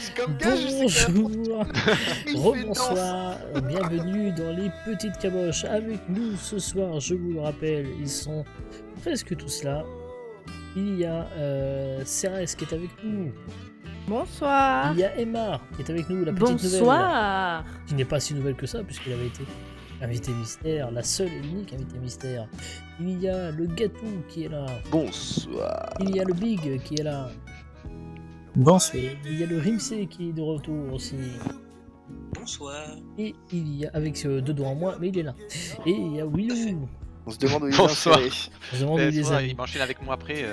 C'est comme gars, je sais que Bonjour, il fait rebonsoir, bienvenue dans les petites caboches. Avec nous ce soir, je vous le rappelle, ils sont presque tous là. Il y a Cérès qui est avec nous. Bonsoir. Il y a Emma qui est avec nous, la petite nouvelle. Bonsoir. Qui n'est pas si nouvelle que ça, puisqu'elle avait été invitée mystère, la seule et unique invitée mystère. Il y a le Gatou qui est là. Bonsoir. Il y a le Big qui est là. Bonsoir. Il y a le Rimsey qui est de retour aussi. Bonsoir. Et il y a, avec deux doigts en moins, mais il est là. Et il y a Willou. On se demande où il est Bonsoir. inséré. On se demande où il est il allé. m'enchaîne avec moi après.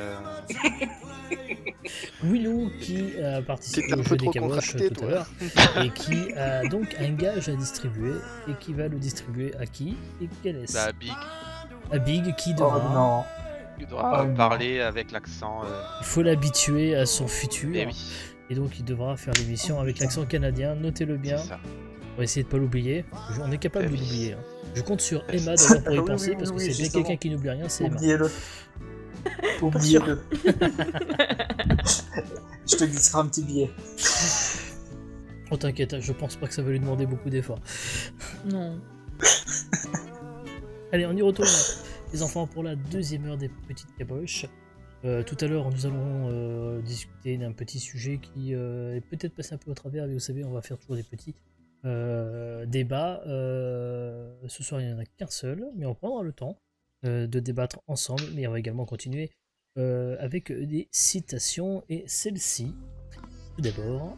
Willou qui a participé C'était un au peu jeu des trop caboches contracté, tout à toi. l'heure. Et qui a donc un gage à distribuer. Et qui va le distribuer à qui? Et quel est-ce? Bah, Big À Big qui Oh devra. non. il doit Oh non. parler avec l'accent. Il faut l'habituer à son futur. Eh oui, Et donc il devra faire l'émission avec l'accent canadien. Notez-le bien. c'est ça. On va essayer de pas l'oublier. On est capable Eh de oui. l'oublier. Hein. Je compte sur Emma d'ailleurs pour y Oui, penser oui, parce que oui, c'est bien justement. quelqu'un qui n'oublie rien, c'est Emma. Oubliez-le. Oubliez-le. Je te glisserai un petit billet. Oh t'inquiète, je pense pas que ça va lui demander beaucoup d'efforts. Non. Allez, on y retourne, les enfants, pour la deuxième heure des petites caboches. Tout à l'heure, nous allons discuter d'un petit sujet qui est peut-être passé un peu au travers, mais vous savez, on va faire toujours des petits débats. Ce soir, il n'y en a qu'un seul, mais on prendra le temps de débattre ensemble, mais on va également continuer avec des citations, et celle-ci, tout d'abord,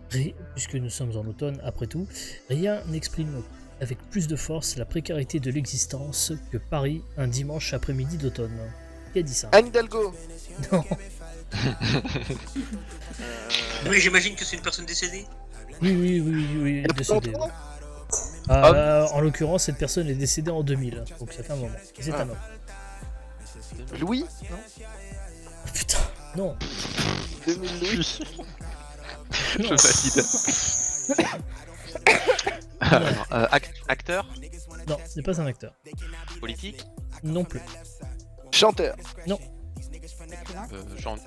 puisque nous sommes en automne après tout, rien n'exprime avec plus de force la précarité de l'existence que Paris un dimanche après-midi d'automne. Qui a dit ça? Anne Hidalgo. Non. Oui, j'imagine que c'est une personne décédée. Oui, Elle a décédé. longtemps En l'occurrence, cette personne est décédée en 2000, donc ça fait un moment. Et c'est un homme. Louis. Non. Oh, putain, non. 2000 Louis. Je valide. Acteur, Non, ce n'est pas un acteur. politique, Non plus. Chanteur. genre.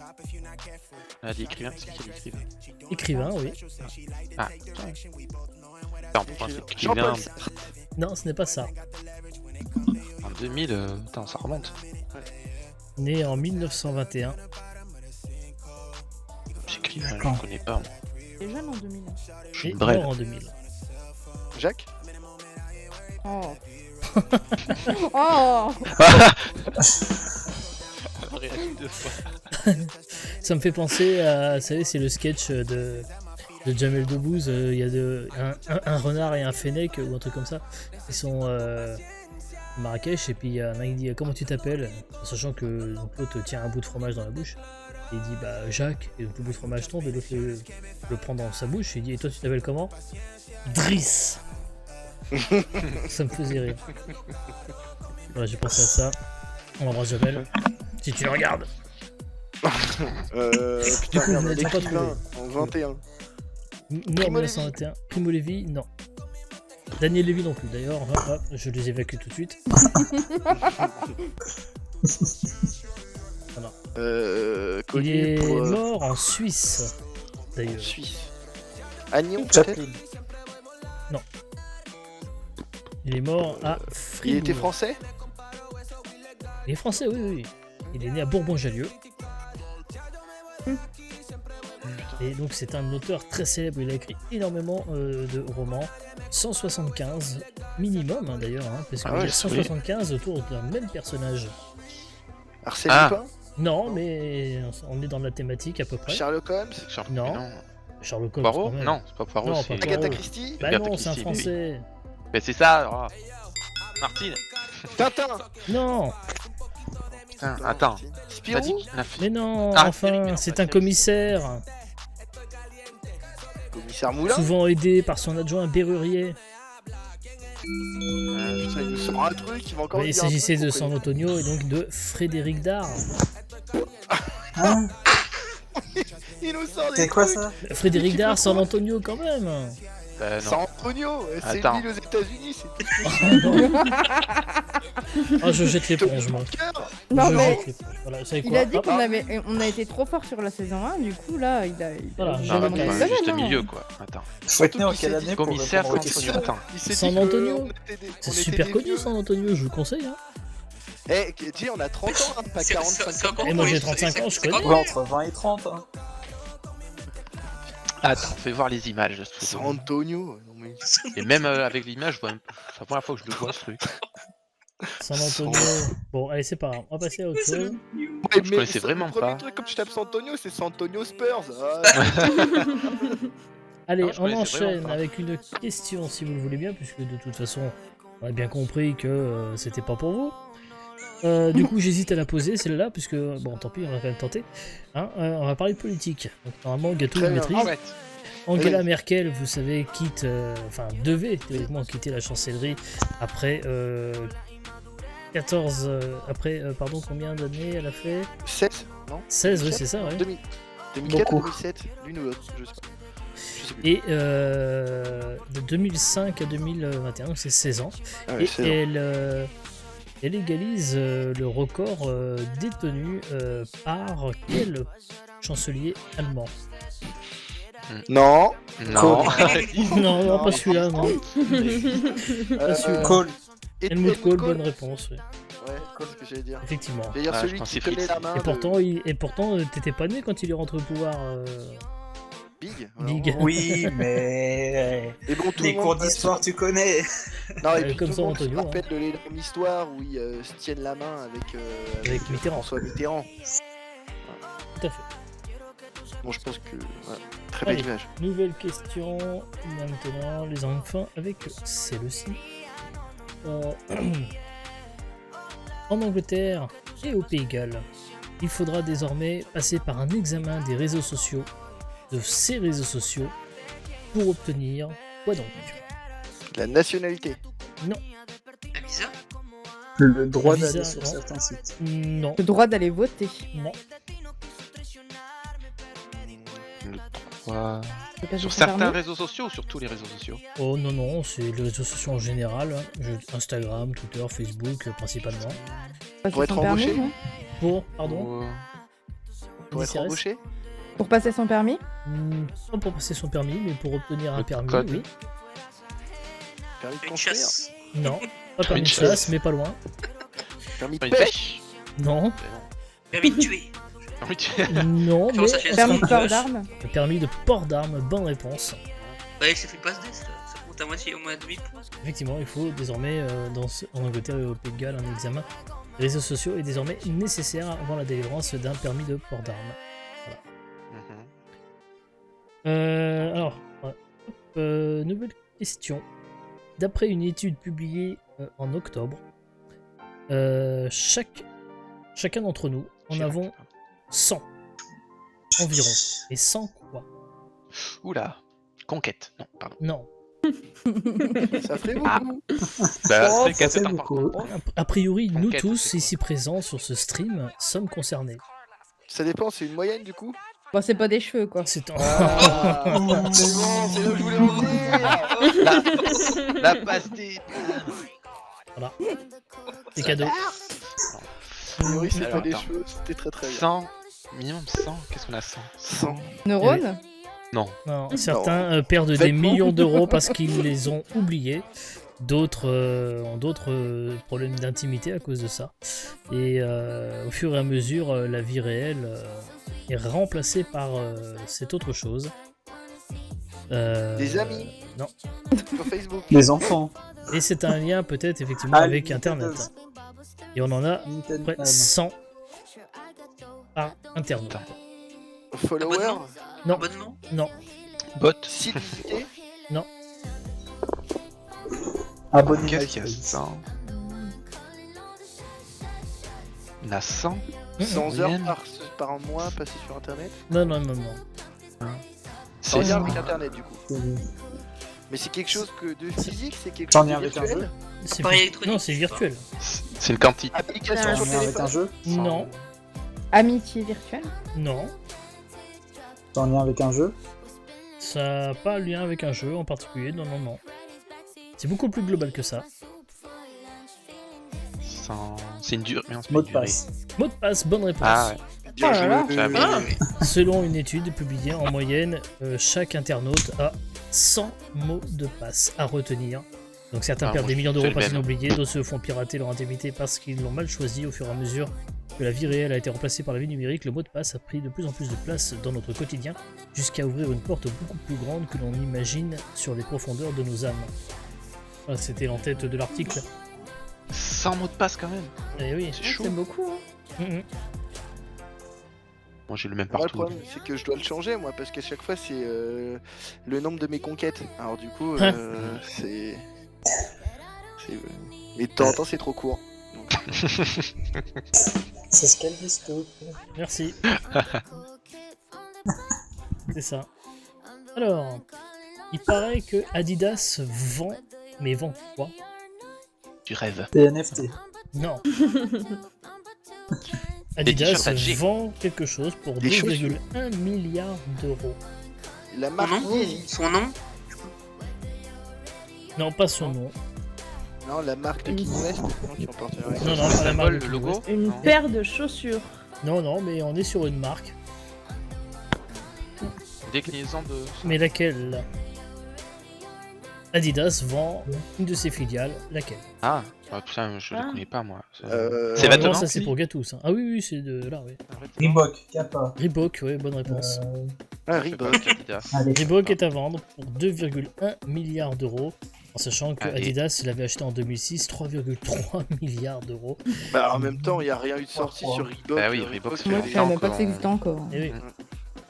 Ah, des écrivains, c'est qui l'écrivain? Écrivain, oui. Ah, attends, pourquoi c'est écrivain Jean-Paul Sartre. Non, ce n'est pas ça. en 2000, attends, ça remonte. Né en 1921. J'écrivain, je D'accord. ne connais pas. Moi. Il est jeune en 2000. Et Brel. mort en 2000. Jacques. Oh. Oh. Deux fois. Ça me fait penser à, vous savez, c'est le sketch de Jamel Debbouze. Il y a un renard et un fennec ou un truc comme ça. Ils sont à Marrakech et puis il y a un qui dit comment tu t'appelles, en sachant que l'autre tient un bout de fromage dans la bouche. Et il dit bah Jacques, et donc le bout de fromage tombe et l'autre le prend dans sa bouche et il dit et toi tu t'appelles comment? Driss. Ça me faisait rire. Voilà, j'ai pensé à ça. On embrasse Jamel. Si tu le regardes. Putain, coup, merde, vous n'êtes pas l'écrivain en 21. Mort Primo 1921. Primo Levi, non. Daniel Lévy non plus d'ailleurs. Hop, je les évacue tout de suite. Il Connu est pour mort en Suisse d'ailleurs. Suisse. Agnon peut-être. Chaplin. Il est mort à Il Fribourg. était français. Il est français, oui. Il est né à Bourbon-Jallieu. Et donc c'est un auteur très célèbre, il a écrit énormément de romans, 175 minimum hein, d'ailleurs, hein, parce qu'il Ah ouais, y a 175 autour d'un même personnage. Arsène Ah. Lupin. Non, mais on est dans la thématique à peu près. Sherlock Holmes. Non. Non. Sherlock Holmes. Poirot? quand même. Non, c'est pas Poirot, Non, c'est. pas Agatha Poirot. Christie. Bah Agatha non, c'est un Christie, mais français. Mais c'est ça, Martine. Tintin. Non, Putain, attends. T'as dit Spirou. qu'il a fait- mais non, Ah, enfin, Thierry, mais non, c'est pas un Thierry. commissaire, Commissaire Moulin. souvent aidé par son adjoint Berrurier. Putain, il nous sort un truc, il va encore Il dire un s'agissait truc, de pourquoi San Antonio et donc de Frédéric Dard. Hein il nous sort des C'est quoi trucs. ça? Frédéric Dard, San Antonio quand même. Bah San non. Antonio, c'est une Attends. ville aux États-Unis, c'est Ah, je jette l'éponge, moi. cœur. Non, Je mais jette l'éponge. Voilà, vous savez il quoi a dit Hop, on a été trop fort sur la saison 1, du coup, là, il a Voilà, il j'ai a Non, pas demandé mal. une bah, juste semaine, au hein. milieu quoi. Attends. Faut être né en Surtout quelle qu'il année s'est pour Commissaire répondre aux San questions? Attends. Il s'est San dit que Antonio. on était des- c'est on était super des connu, vieux. San Antonio, je vous le conseille. Hein. Eh, dis, on a 30 ans, hein, pas C'est- 45 c'est ans. encore Et moi, oui, j'ai c'est- 35 ans, je c'est connais. encore Ouais, entre 20 et 30. Hein. Attends, fais voir les images de ce truc. San Antonio. Non, mais... Et même avec l'image, je vois même... c'est la première fois que je le vois ce truc. San Antonio. Bon, allez, c'est pas grave. On va passer à autre chose. Ouais, Je connaissais ça, vraiment le premier pas. truc, comme je tape San Antonio, c'est San Antonio Spurs. Ah, Allez, Non, je on connaissais vraiment enchaîne pas. avec une question, si vous le voulez bien, puisque de toute façon, on a bien compris que c'était pas pour vous. Du coup, j'hésite à la poser, celle-là, puisque, bon, tant pis, on va quand même tenter. Hein, on va parler de politique. Donc, normalement, Gâteau Très le bien. maîtrise. Chouette. Angela Oui. Merkel, vous savez, quitte, enfin, devait théoriquement quitter la chancellerie après 14. Pardon, combien d'années elle a fait 16, non 16, oui, c'est ça, ouais. 2004 ou Beaucoup. 2007, l'une ou l'autre, je sais pas. Je sais plus. Et de 2005 à 2021, donc c'est 16 ans. Ah ouais, Et 16 ans. elle égalise le record détenu par quel chancelier allemand? Non, Non. Non, Non. pas celui-là, non. Pas celui-là. Cole. Helmut Kohl, bonne réponse, oui. Ouais, c'est ce que j'allais dire. Effectivement. J'allais dire Ah, je celui qui pensais tenait Fritz. la main. Et pourtant, t'étais pas né quand il est rentré au pouvoir. Big. Big. Oui, mais. Et bon, tout Les le monde cours va d'histoire, tu connais. Non, et puis comme tout ça, le monde se Antonio, rappelle de l'énorme histoire où ils se tiennent la main avec Mitterrand. François Mitterrand. Tout à fait. Bon, je pense que. Ouais, très Allez. belle image. Nouvelle question. Maintenant, les enfants avec celle-ci. En Angleterre et au Pays de Galles, il faudra désormais passer par un examen des réseaux sociaux, de ces réseaux sociaux, pour obtenir quoi donc? La nationalité. Un visa. Le droit Visa, d'aller sur non. certains sites. Non, Le droit d'aller voter. non. Le 3. C'est pas Sur juste certains permis. réseaux sociaux ou sur tous les réseaux sociaux? Oh non, non, c'est les réseaux sociaux en général. Hein. Instagram, Twitter, Facebook principalement. Passer Pour être son permis, embauché non Pour, pardon, Pour être DCRS? embauché. Pour passer son permis. Pas pour passer son permis, mais pour obtenir un Le permis, code. oui. Permis de Une construire. chasse. Non, pas permis de chasse, mais pas loin. Permis de Une pêche. pêche? Non, Permis de tuer. Oui, tu- non, Comment mais ça fait on Permis se de port rapproche. d'armes. Permis de port d'armes, bonne réponse. Ouais, c'est fait le passe d'est, là. Ça compte à moitié, au moins demi-point. Effectivement, il faut désormais, en Angleterre et au Pays de Galles, un examen des réseaux sociaux est désormais nécessaire avant la délivrance d'un permis de port d'armes. Mhm. Alors, ouais. Hop, nouvelle question. D'après une étude publiée en octobre, chacun d'entre nous en Chirac. avons 100 environ. Et 100 quoi? Oula. Conquête. Non, pardon. Non. Ça ferait Ah. beaucoup. Bah, Oh, c'est ça fait par beaucoup. contre. A priori, nous Conquête, tous c'est quoi? ici présents sur ce stream sommes concernés. Ça dépend, c'est une moyenne du coup. Bon, c'est pas des cheveux, quoi. C'est Ah, c'est bon, c'est là où je voulais en venir. La passe des. des cadeaux. Oui, c'est pas Alors, des attends. cheveux, c'était très très bien. 100. Minimum 100. Qu'est-ce qu'on a 100? 100. Neurones. Non. Non, certains perdent des Vêtements. millions d'euros parce qu'ils les ont oubliés. D'autres ont d'autres problèmes d'intimité à cause de ça. Et au fur et à mesure, la vie réelle est remplacée par cette autre chose. Des amis. Non. Sur Facebook. Les enfants. Et c'est un lien peut-être effectivement Ah, avec Nintendo. Internet. Et on en a Nintendo. près 100 par Internet. Follower. Non, Abonnement. non, Bot. Site visité. Abonnez Qu'est-ce qu'il y a 100? On a 100? 100 heures Moyenne. par mois passées sur internet. non, non, non, non. Sans C'est lien 100. avec internet du coup. Mais c'est quelque chose de physique, c'est quelque T'en chose es de avec un virtuel. jeu C'est Appareil plus- électronique, Non, c'est je sais pas. virtuel. C'est une quantité. Application Ah, sur T'en es avec téléphone. un jeu Non, Amitié virtuelle. non, T'en es avec un jeu Ça n'a pas un lien avec un jeu en particulier, non, non, non. C'est beaucoup plus global que ça. C'est une durée. Mot de passe. Mot de passe, bonne réponse. Ah ouais. Bien Oh là là. joué. J'avais- Ah, Selon une étude publiée en moyenne, chaque internaute a 100 mots de passe à retenir. Donc certains Ah, perdent moi, des millions je d'euros fais le parce qu'ils même. l'ont oublié, d'autres se font pirater leur intimité parce qu'ils l'ont mal choisi au fur et à mesure que la vie réelle a été remplacée par la vie numérique. Le mot de passe a pris de plus en plus de place dans notre quotidien jusqu'à ouvrir une porte beaucoup plus grande que l'on imagine sur les profondeurs de nos âmes. Voilà, c'était l'entête de l'article. 100 mots de passe quand même. Eh oui. C'est chaud. C'est beaucoup. Hein. Mhm. Moi j'ai le même Moi, le partout. problème, c'est que je dois le changer, moi, parce qu'à chaque fois, c'est le nombre de mes conquêtes. Alors, du coup, Hein. Mais de temps en temps, c'est trop court. C'est ce qu'elle dit tout. Merci. C'est ça. Alors, il paraît que Adidas vend, mais vend quoi? Tu rêves. Des NFT. Non. Des Adidas t-shirts à G. vend quelque chose pour Des 2,1 milliards d'euros. La Son marque nom Yeezy. Son nom Non, pas son nom. Non, la marque de Kanye West. Non, qui est en partenariat. Non, non, Le pas la symbole, marque de le Kanye logo. West. Une Non. paire de chaussures. Non, non, mais on est sur une marque. Déclinaison de. Mais laquelle? Adidas vend une de ses filiales. Laquelle? Ah, putain, je Ah. le connais pas moi. C'est C'est C'est Non, vêtements ça c'est lui pour Gatous. Hein. Ah oui, oui, c'est de là, oui. Reebok, Kappa. Reebok, oui, bonne réponse. Un Reebok. Allez. Reebok est à vendre pour 2,1 milliards d'euros, en sachant que Allez. Adidas l'avait acheté en 2006 3,3 milliards d'euros. Bah, en même temps, il n'y a rien eu de sorti sur Reebok. Bah oui, Reebok, c'est Moi, longtemps je savais même pas qu'on- que ça existait encore. Et oui,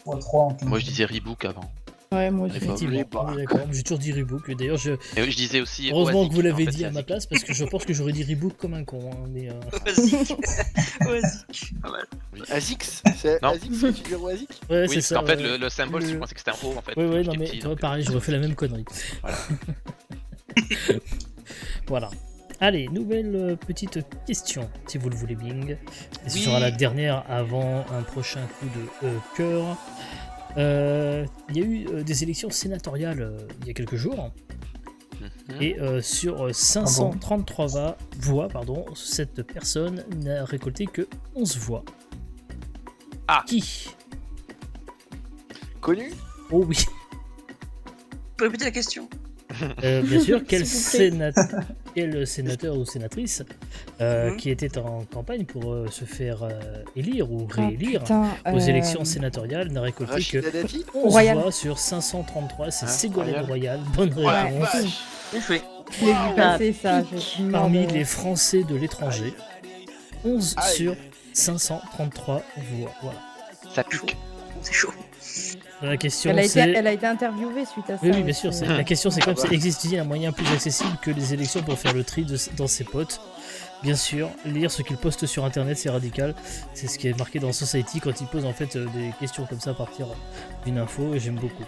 Moi, 3 en Moi je disais Reebok avant. Ouais, moi aussi. effectivement, Reebok. oui, d'accord. J'ai toujours dit Reebok. D'ailleurs, Et je disais aussi. heureusement Oasic, que vous l'avez en fait, dit c'est à ma Oasic. place, parce que je pense que j'aurais dit Reebok comme un con. Hein, mais Vas-y. Azix. C'est Non. Azix que tu dis Oasic. ouais, Oui, c'est parce ça. qu'en fait, ouais. le symbole, Le- je pensais que c'était un O en fait. Ouais, ouais, J'étais non, mais petit, tu vois, donc, pareil, j'aurais fait la même connerie. Voilà. Voilà. Allez, nouvelle petite question, si vous le voulez, Bing. Et ce Oui. sera la dernière avant un prochain coup de cœur. Il y a eu des élections sénatoriales il y a quelques jours. Mhm. Et sur 533 voix, pardon, cette personne n'a récolté que 11 voix. Ah. Qui? Connu. Oh oui. Tu peux répéter la question? Bien sûr, quel S'il vous plaît. quel sénateur ou sénatrice qui était en campagne pour se faire élire ou réélire aux élections sénatoriales n'a récolté que Rachida Dati. 11 Royal. voix sur 533. C'est Hein, Ségolène Royal. Royal. Bonne Oh la réponse. vache. Bien joué. Je l'ai vu passer ça. j'ai- Parmi Non, les Français de l'étranger, 11 Aïe. sur 533 voix. Voilà. Ça pique. C'est chaud. La question Elle a, été, c'est... elle a été interviewée suite à ça. Oui, oui, bien aussi. sûr. La question, c'est comme Ah bah. ça existe-t-il un moyen plus accessible que les élections pour faire le tri dans ses potes? Bien sûr, lire ce qu'il poste sur Internet, c'est radical. C'est ce qui est marqué dans Society quand il pose en fait des questions comme ça à partir d'une info, et j'aime beaucoup.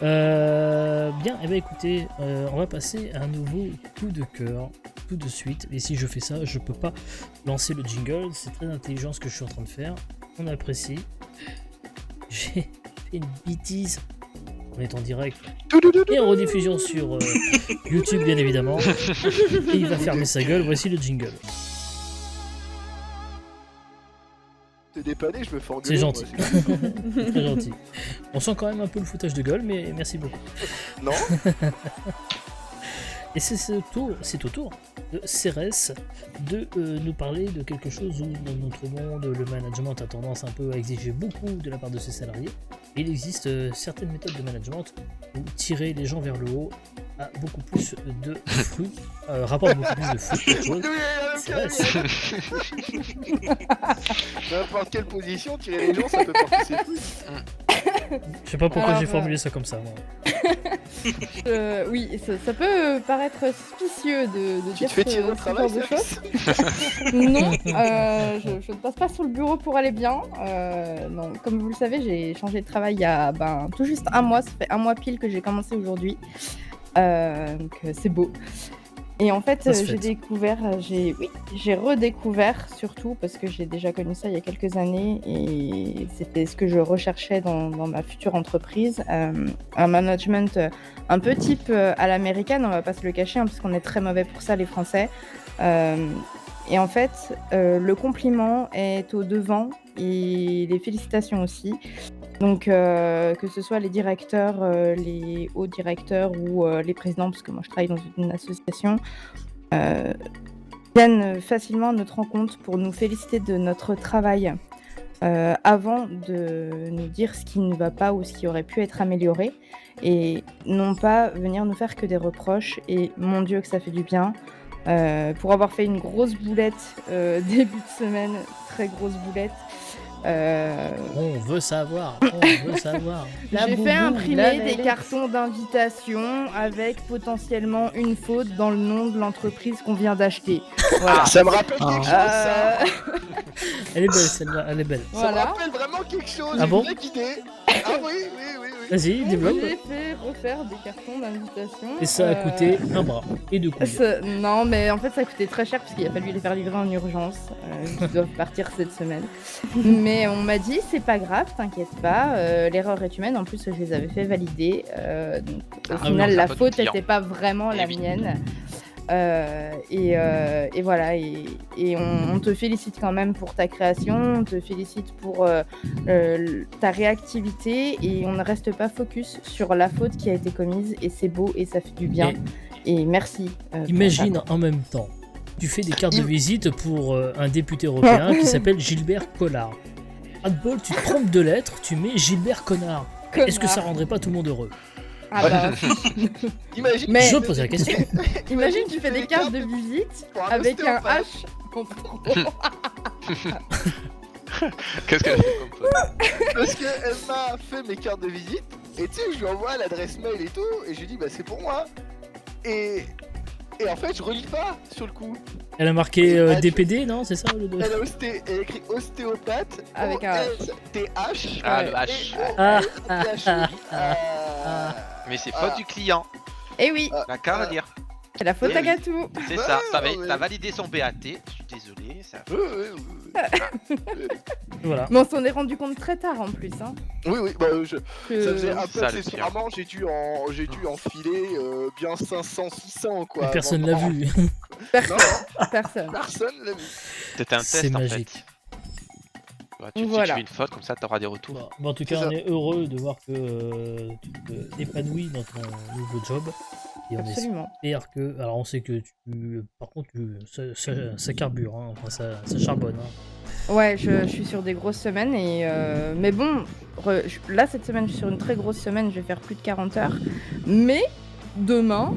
Bien, et ben écoutez, on va passer à un nouveau coup de cœur tout de suite. Et si je fais ça, je peux pas lancer le jingle. C'est très intelligent ce que je suis en train de faire. On apprécie. J'ai fait une bêtise. On est en direct et en rediffusion sur YouTube, bien évidemment. Et il va fermer sa gueule. Voici le jingle. Te dépanner, je me fais engueuler. C'est gentil. moi, Très gentil. On sent quand même un peu le foutage de gueule, mais merci beaucoup. Non. Et c'est au tour de Cérès de nous parler de quelque chose où dans notre monde, le management a tendance un peu à exiger beaucoup de la part de ses salariés. Et il existe certaines méthodes de management où tirer les gens vers le haut a beaucoup plus de fruits, rapporte beaucoup plus de fruits qu'autre chose. Cérès. N'importe quelle position, tirer les gens, ça peut porter ses fruits. Je sais pas pourquoi Alors, j'ai formulé ça comme ça, moi. Oui, ça peut paraître suspicieux de Tu dire te fais tirer au ce travail, genre de ça choses. Non, je ne passe pas sur le bureau pour aller bien. Non, comme vous le savez, j'ai changé de travail il y a tout juste un mois. Ça fait un mois pile que j'ai commencé aujourd'hui. Donc c'est beau. Et en fait, Ça se j'ai fête. découvert, j'ai redécouvert surtout parce que j'ai déjà connu ça il y a quelques années et c'était ce que je recherchais dans ma future entreprise, un management un peu type à l'américaine, on va pas se le cacher, hein, parce qu'on est très mauvais pour ça les Français. Et en fait, le compliment est au devant et les félicitations aussi. Donc, que ce soit les directeurs, les hauts directeurs ou les présidents, parce que moi je travaille dans une association, viennent facilement à notre rencontre pour nous féliciter de notre travail avant de nous dire ce qui ne va pas ou ce qui aurait pu être amélioré. Et non pas venir nous faire que des reproches. Et mon Dieu, que ça fait du bien. Pour avoir fait une grosse boulette début de semaine, très grosse boulette. On veut savoir. La J'ai boubou, fait la imprimer des lélé. cartons d'invitation avec potentiellement une faute dans le nom de l'entreprise qu'on vient d'acheter. Voilà. Ça me rappelle quelque chose, ça. Elle est belle celle-là, elle est belle. Ça me Voilà. rappelle vraiment quelque chose. Ah j'ai bon une blague idée. Ah oui. Vas-y, Donc, développe. j'ai fait refaire des cartons d'invitation. Et ça a coûté un bras et deux couilles. Non, mais en fait, ça a coûté très cher parce qu'il a fallu les faire livrer en urgence. Ils doivent partir cette semaine. Mais on m'a dit, c'est pas grave, t'inquiète pas, l'erreur est humaine. En plus, je les avais fait valider. Donc, au Ah final, oui, la c'est la faute faute du client. n'était pas vraiment la oui. mienne. Et voilà, et on te félicite quand même pour ta création, on te félicite pour ta réactivité, et on ne reste pas focus sur la faute qui a été commise, et c'est beau et ça fait du bien. Et merci. pour Imagine ça. en même temps, tu fais des cartes de visite pour un député européen qui s'appelle Gilbert Collard. À de bol, tu te trompes de lettres, tu mets Gilbert Connard. Est-ce que ça Connard. rendrait pas tout le monde heureux? Ah bah, Imagine. Mais- Je pose la question. imagine, tu fais des cartes de visite pour un avec un ostéopathe. H en trop. Qu'est-ce qu'elle a fait comme faute? Parce qu'elle m'a fait mes cartes de visite. Et tu sais, je lui envoie l'adresse mail et tout. Et je lui dis, bah c'est pour moi. Et en fait, je relis pas sur le coup. Elle a marqué DPD, non? C'est ça le Elle a, elle a écrit ostéopathe Avec un H. O-S-T-H. Ah, Ouais. le H. Ah, Mais c'est faute du client. Eh oui, La qu'à redire. c'est la faute oui. à Gatou. C'est Ouais, ça. ouais. T'as validé son BAT. Je suis désolé. voilà. Mais on s'en est rendu compte très tard en plus. Hein, Oui, bah ça faisait un peu Ça, le accessoirement, j'ai dû enfiler bien 500-600 quoi. Mais personne avant l'a de- vu. Personne. Non, Personne. personne l'a vu. C'était un C'est test en magique. fait. Ouais, tu Voilà. tu fais une faute, comme ça t'auras des retours. Bon, en tout C'est cas, ça. on est heureux de voir que tu t'épanouis dans ton nouveau job. Et on Absolument. espère que. Alors, on sait que par contre, ça carbure, hein. Enfin, ça charbonne. Hein. Ouais, je suis sur des grosses semaines et mais bon, là cette semaine je suis sur une très grosse semaine, je vais faire plus de 40 heures. Mais demain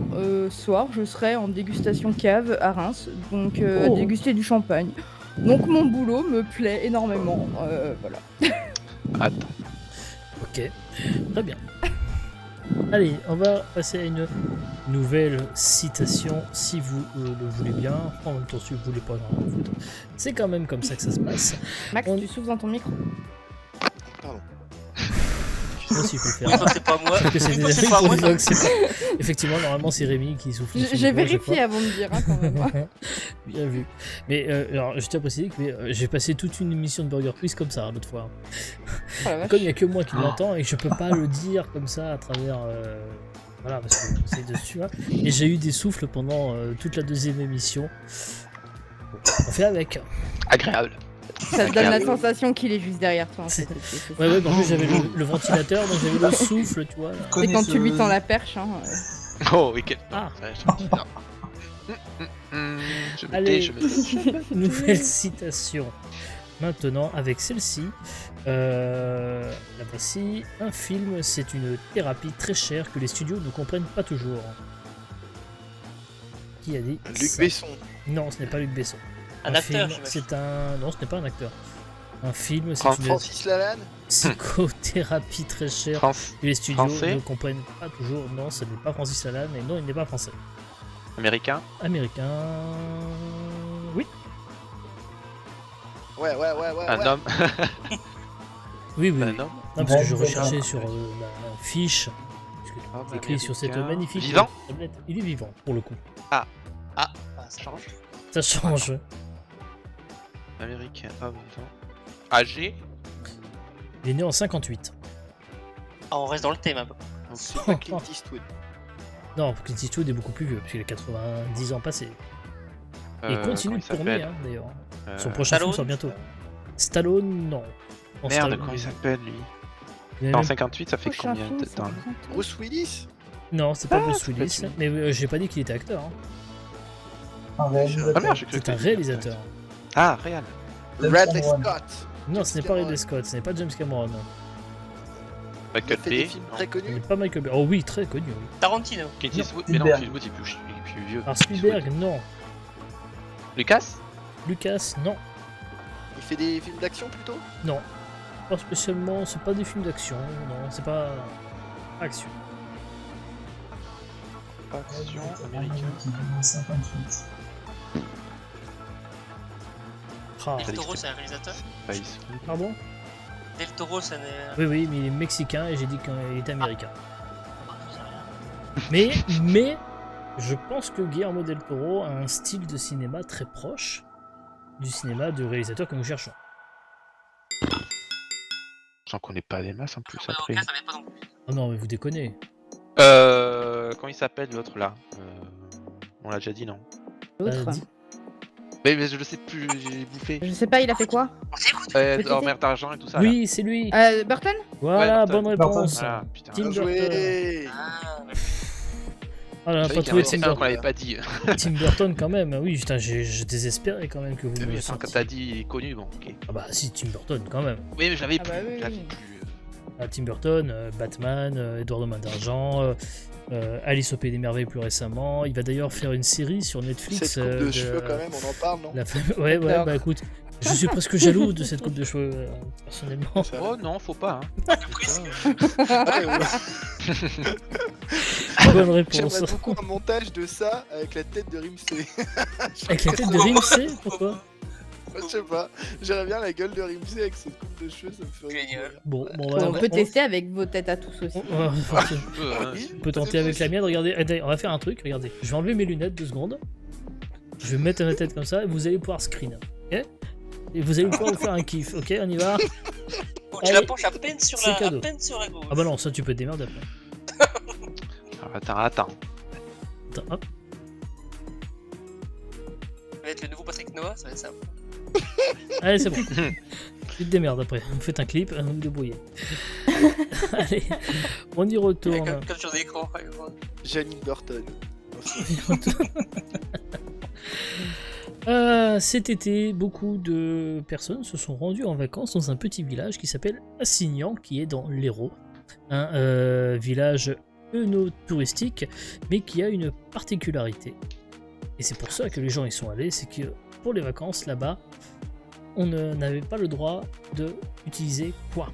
soir, je serai en dégustation cave à Reims, donc à Oh. déguster du champagne. Donc mon boulot me plaît énormément, voilà. Attends. Ok, très bien. Allez, on va passer à une nouvelle citation, si vous le voulez bien. En même temps, si vous voulez pas, non, foutre. C'est quand même comme ça que ça se passe. Max, On- tu souffles dans ton micro. Moi aussi, il faut le Oui, faire. quand c'est pas moi. Parce que c'est Oui, des quand c'est amis pas pour moi. des fois que c'est pas- Effectivement, normalement, c'est Rémi qui souffle. sur le J'ai micro à chaque vérifié fois. avant de dire hein, quand même. hein. Bien vu. Mais alors, je tiens à préciser que j'ai passé toute une émission de Burger Quiz comme ça l'autre fois. Oh la vache. Comme il n'y a que moi qui l'entends et que je peux pas le dire comme ça à travers. Voilà, parce que c'est dessus. Hein. Et j'ai eu des souffles pendant toute la deuxième émission. Bon, on fait avec. Agréable. Ça te donne la sensation qu'il est juste derrière toi en fait. C'est- Ouais, en plus j'avais le ventilateur, donc j'avais le souffle, tu vois. Là. Et quand tu lui tends la perche, hein, Oh, oui, quel. Ah. Ouais, je me dis, non. Je me Allez. tais, je me tais. Nouvelle citation. Maintenant, avec celle-ci, la voici. Un film, c'est une thérapie très chère que les studios ne comprennent pas toujours. Qui a dit Luc ça? Besson. Non, ce n'est pas Luc Besson. Un acteur, film, j'imagine. c'est un. Non, ce n'est pas un acteur. Un film, c'est une Francis Lalanne. psychothérapie très chère France. que les studios Français ne comprennent pas toujours. Non, ce n'est pas Francis Lalanne et non, il n'est pas français. Américain. Américain. Oui. Ouais. Un homme. Oui, oui. Un oui. homme. Non, parce que je Ouais, recherchais ouais. sur la fiche. Parce que Ah, c'est écrit sur cette américain. magnifique Vivant. tablette. Il est vivant, pour le coup. Ça change. Ça change. Américain, ah bon temps. Âgé. Il est né en 58. Ah, on reste dans le thème un peu. C'est pas Clint Eastwood. Non, Clint Eastwood est beaucoup plus vieux, parce qu'il a 90 ans passés. Et il continue comment de tourner, s'appelle hein, d'ailleurs. Euh, Son prochain film Stallone sort bientôt. Stallone, non. Non, Merde, Stallone, comment il s'appelle lui il est En même- 58, ça fait Prochain combien film, de c'est temps bientôt. Bruce Willis. Non, c'est pas Ah, Bruce c'est pas Willis, lui. mais j'ai pas dit qu'il était acteur. Hein. Un réalisateur. Ah merde, j'ai cru C'est que un c'était- réalisateur. Ah, réel. James Radley Cameron. Scott. Non, ce n'est pas Cameron. Ridley Scott, ce n'est pas James Cameron. Il a Michael fait des Bay. films non. très Ce connus. n'est pas Michael Bay. Oh oui, très connu. Oui. Tarantino. Clint Non, Eastwood, mais non, Spielberg. Clint Eastwood il est plus vieux. Alors Spielberg, non. Lucas Lucas, non. Il fait des films d'action plutôt. Non. Pas spécialement, c'est pas des films d'action, non, c'est pas action. Action Réalisateur américain. en 58. Ah, Del Toro, c'est un réalisateur. Pas ici. pardon? Del Toro, c'est un. Oui, oui, mais il est mexicain et j'ai dit qu'il était américain. Mais, je pense que Guillermo del Toro a un style de cinéma très proche du cinéma du réalisateur que nous cherchons. J'en connais pas des masses en plus Ouais, après. ok, ça va pas non plus. Oh non, mais vous déconnez. Comment il s'appelle l'autre là On l'a déjà dit, non L'autre. Dis- mais je le sais plus, j'ai bouffé. Je sais pas, il a fait quoi? On s'écoute. En mer d'argent et tout ça. Oui, c'est lui. Burton? Voilà, Ouais, Burton. bonne réponse. Voilà, putain. Tim Bien Burton. joué. Ah, mais Ah, on n'a Je pas savais qu'il y trouvé en Tim avait un qu'on Burton. l'avait pas dit. Tim Burton quand même. Oui, putain, je désespérais quand même que vous Oui, me attends, sortiez. quand t'as dit connu, bon, ok. Ah bah si, Tim Burton quand même. Oui, mais j'avais Ah plus. bah oui, j'avais oui. plus. Ah, Tim Burton, Batman, Edouard de Main d'Argent, Alice au Pays des Merveilles plus récemment. Il va d'ailleurs faire une série sur Netflix. Cette coupe de cheveux quand même, on en parle, non? Ouais, ouais, J'adore. bah écoute, je suis presque jaloux de cette coupe de cheveux, personnellement. Ça- Oh non, faut pas. Hein. Ah, ouais. Bonne réponse. J'aimerais beaucoup un montage de ça avec la tête de Rimsey. Avec la tête de Rimsey, pourquoi? Je sais pas, j'aimerais bien la gueule de Rimsey avec cette coupe de cheveux, ça me ferait Génial. rire. Bon, On peut tester avec vos têtes à tous aussi. On peut tenter avec la mienne, regardez, attendez, on va faire un truc, regardez. Je vais enlever mes lunettes 2 secondes. Je vais mettre ma tête comme ça et vous allez pouvoir screen. Ok? Et vous allez pouvoir vous faire un kiff, ok? On y va? Faut que tu la penches à peine sur C'est la, cadeau. à peine sur la gauche. Ah bah non, ça tu peux te démerder après. Attends. Attends, hop. Ça va être le nouveau Patrick Noah, ça va être simple. Allez, c'est bon. Tu te démerdes après. Vous faites un clip, vous me débrouillez. Allez, on y retourne. Comme sur l'écran. Janine Burton. Cet été, beaucoup de personnes se sont rendues en vacances dans un petit village qui s'appelle Assignan, qui est dans l'Hérault. Un village œnotouristique, mais qui a une particularité. Et c'est pour ça que les gens y sont allés, c'est que pour les vacances là-bas, on n'avait pas le droit d'utiliser quoi?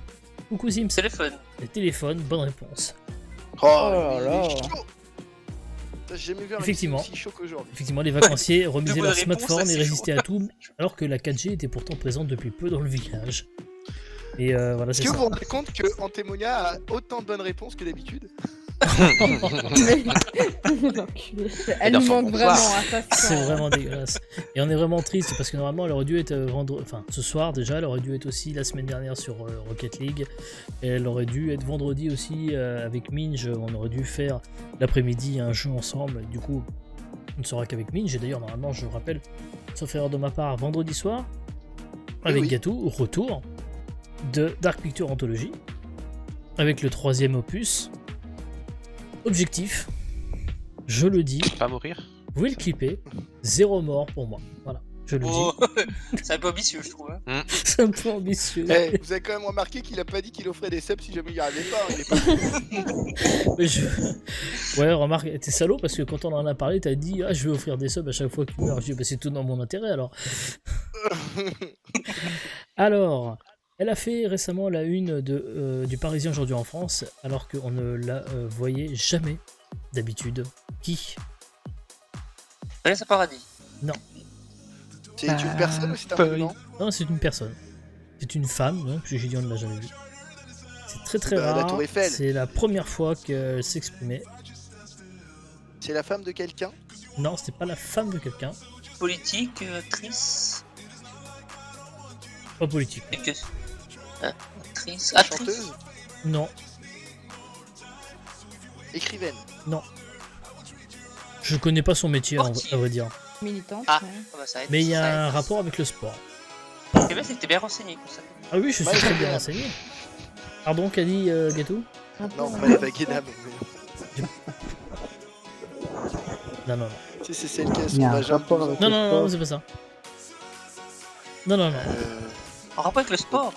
Coucou Sims, Téléphone. le téléphone, bonne réponse. Oh, là il là. est chaud. Putain, j'ai jamais vu un Effectivement. Rimsey aussi chaud qu'aujourd'hui. Effectivement, les vacanciers remisaient bonnes leur réponses, smartphone ça, et c'est résistaient à tout, alors que la 4G était pourtant présente depuis peu dans le village. Et voilà, Est-ce c'est que ça. vous vous rendez compte que Antemonia a autant de bonnes réponses que d'habitude? Elle dans nous son manque bonsoir. vraiment, hein, ça se C'est sent. vraiment dégueulasse. Et on est vraiment triste parce que normalement elle aurait dû être vendredi, enfin ce soir déjà, elle aurait dû être aussi la semaine dernière sur Rocket League. Et elle aurait dû être vendredi aussi avec Minge. On aurait dû faire l'après-midi un jeu ensemble. Du coup, on ne sera qu'avec Minge. Et d'ailleurs, normalement, je rappelle, sauf erreur de ma part, vendredi soir, avec oui. Gatou, retour de Dark Picture Anthology, avec le 3e opus. Objectif, je le dis, Pas mourir. vous pouvez le clipper, 0 mort pour moi. Voilà, je le Oh, dis. c'est un peu ambitieux, je trouve. Hein. C'est un peu ambitieux. Eh, vous avez quand même remarqué qu'il a pas dit qu'il offrait des subs si jamais il y arrivait pas. Il est pas... Mais ouais, remarque, t'es salaud parce que quand on en a parlé, t'as dit ah, je vais offrir des subs à chaque fois que tu meurs. Je dis bah, c'est tout dans mon intérêt alors. Alors, elle a fait récemment la une du Parisien aujourd'hui en France, alors qu'on ne la voyait jamais d'habitude. Qui? Vanessa Paradis. C'est une personne ou c'est un Pas monument? Non, c'est une personne. C'est une femme, donc j'ai dit on ne l'a jamais vue. C'est très très Bah, la rare. Tour Eiffel. C'est la première fois qu'elle s'exprimait. C'est la femme de quelqu'un? Non, c'était pas la femme de quelqu'un. Politique, actrice. Pas politique. Et que... actrice. Chanteuse, Non, écrivaine. je connais pas son métier, à vrai dire. Militante. Ah. ouais. Ah bah, ça aide, Mais il y ça a un aide. rapport avec le sport. Ce qui est bien, c'est que t'es bien renseigné comme ça. Ah oui, je suis Ouais, très j'aime bien bien. renseigné. Pardon, qu'a dit Gato? Non, pas la Vaguena, mais Non, non, non. tu sais, c'est celle qui a Il son y a un vagin. rapport avec Non, le non, sport. non, c'est pas ça. Non, non, non. En rapport avec le sport.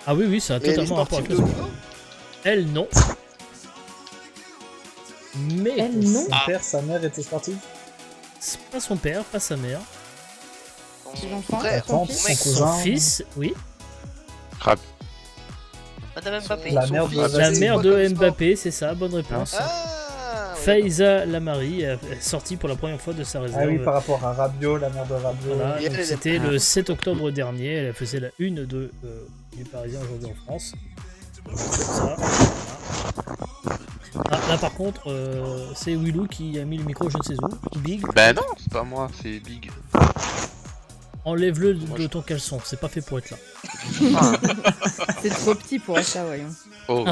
Ah oui, oui, ça a Mais elle est totalement rapport avec sportive le de haut sport. niveau. Elle, non. Mais Elle, non. Son père, sa mère était sportive. c'est pas son père, pas sa mère. Ses enfants, frère, son tante, fils. son Son cousin. fils, oui. Madame Mbappé. La Son mère fils, de- c'est La quoi mère comme de sport Mbappé, c'est ça, bonne réponse. Ah, ouais, Faiza Lamari est sortie pour la première fois de sa réserve. Ah oui, par rapport à Rabiot, la mère de Rabiot. Voilà, Et elle, donc elle c'était a- le 7 octobre dernier, elle faisait la une du Parisien aujourd'hui en France. Ça, voilà. Ah, là par contre, c'est Willou qui a mis le micro je ne sais où. Big, Ben non, c'est pas moi, c'est Big. enlève-le Moi, de je- ton caleçon, c'est pas fait pour être là. C'est trop petit pour être là, voyons. Oh,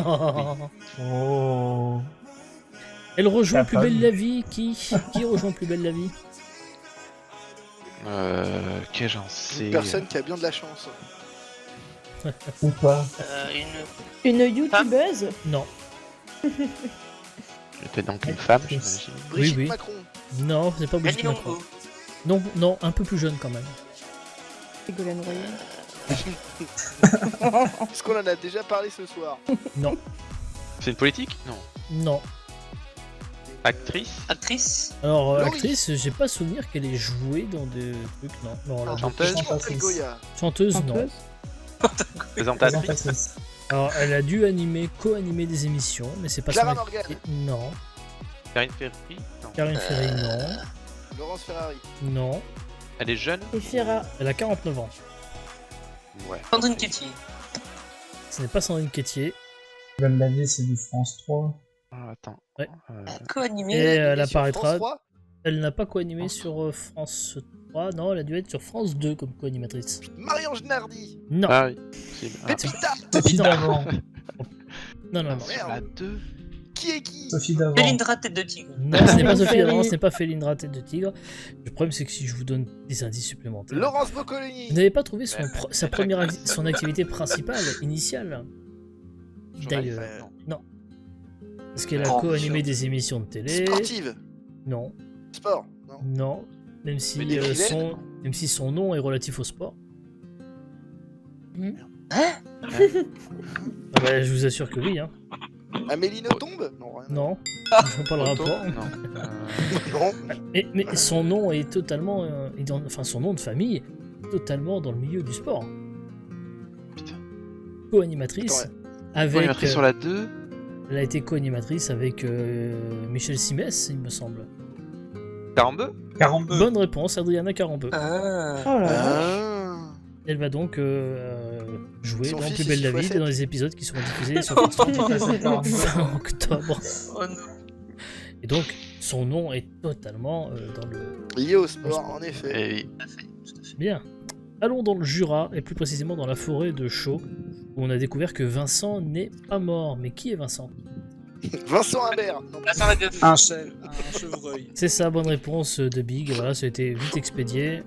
Oh. Elle rejoint La Plus belle femme. la vie, qui rejoint Plus belle la vie? que j'en sais. Une personne qui a bien de la chance. Ou pas. Une... Une youtubeuse. Non, Peut-être donc une femme, j'imagine. Brigitte oui. Macron. non, c'est pas Brigitte Annie Macron. Longo. Non, non, un peu plus jeune quand même. Ségolène Royal. Est-ce qu'on en a déjà parlé ce soir? Non, C'est une politique? Non. non. Actrice? Actrice. Alors, Laurie. actrice, j'ai pas souvenir qu'elle ait joué dans des trucs, non. Non, là, Chanteuse? Chantal Goya. chanteuse, non. Chanteuse. Présentatrice? Présentatrice. Alors, elle a dû co-animer des émissions, mais c'est pas Clara son Morgan. Non. Karine Ferry? Non. Karine Ferry, non. Laurence Ferrari. Non. Elle est jeune? Et Fira. Elle a 49 ans. Ouais. Sandrine Quétier. Ce n'est pas Sandrine Quétier. Même la vie, c'est du France 3. Ah, attends. Ouais. Co-animé. Et elle est sur apparaîtra. France 3. Elle n'a pas co-animé sur France 3, non, elle a dû être sur France 2 comme co-animatrice. Marianne Nardi. Non. Ah oui, possible. Ah, Pépita. Sophie d'avant. Non, non, non. sur la 2. Qui est qui? Sophie d'avant. Felindra tête de tigre. Non, ce n'est pas Sophie Ferry. Davant, ce n'est pas Felindra tête de tigre. Le problème, c'est que si je vous donne des indices supplémentaires. Laurence Boccolini. Vous n'avez pas trouvé son, Ben, sa première son activité principale, initiale. D'ailleurs. Journaliste, Non. Parce qu'elle a Oh, co-animé sûr. des émissions de télé. Sportive. Non. Sport. Non. Non. Même si, Mais écrivaine. même si son nom est relatif au sport. Ah bah, je vous assure que oui. Hein. Amélie Nothomb. Non, rien. Non. Je vois pas le Auto? rapport. Non. Non. Mais son nom est totalement. Enfin, son nom de famille est totalement dans le milieu du sport. Putain. Co-animatrice. Attends, Avec. Ouais, il m'a pris sur la 2. Elle a été co-animatrice avec Michel Simès, il me semble. 42? 42. Bonne réponse, Adriana Carambeu. Ah. Oh là là. Ah. Elle va donc jouer Son dans fils Plus est belle la 6 fois vie, 7. dans les épisodes qui seront diffusés sur France 3 fin octobre. Oh non. Et donc, son nom est totalement dans le... Lié au sport, en effet. Et Tout à fait, tout à fait. Bien. Allons dans le Jura, et plus précisément dans la forêt de Chaux, où on a découvert que Vincent n'est pas mort. Mais qui est Vincent? Vincent Imbert. Non, Vincent Lagaffe. Un chevreuil. C'est ça, bonne réponse de Big. Voilà, ça a été vite expédié.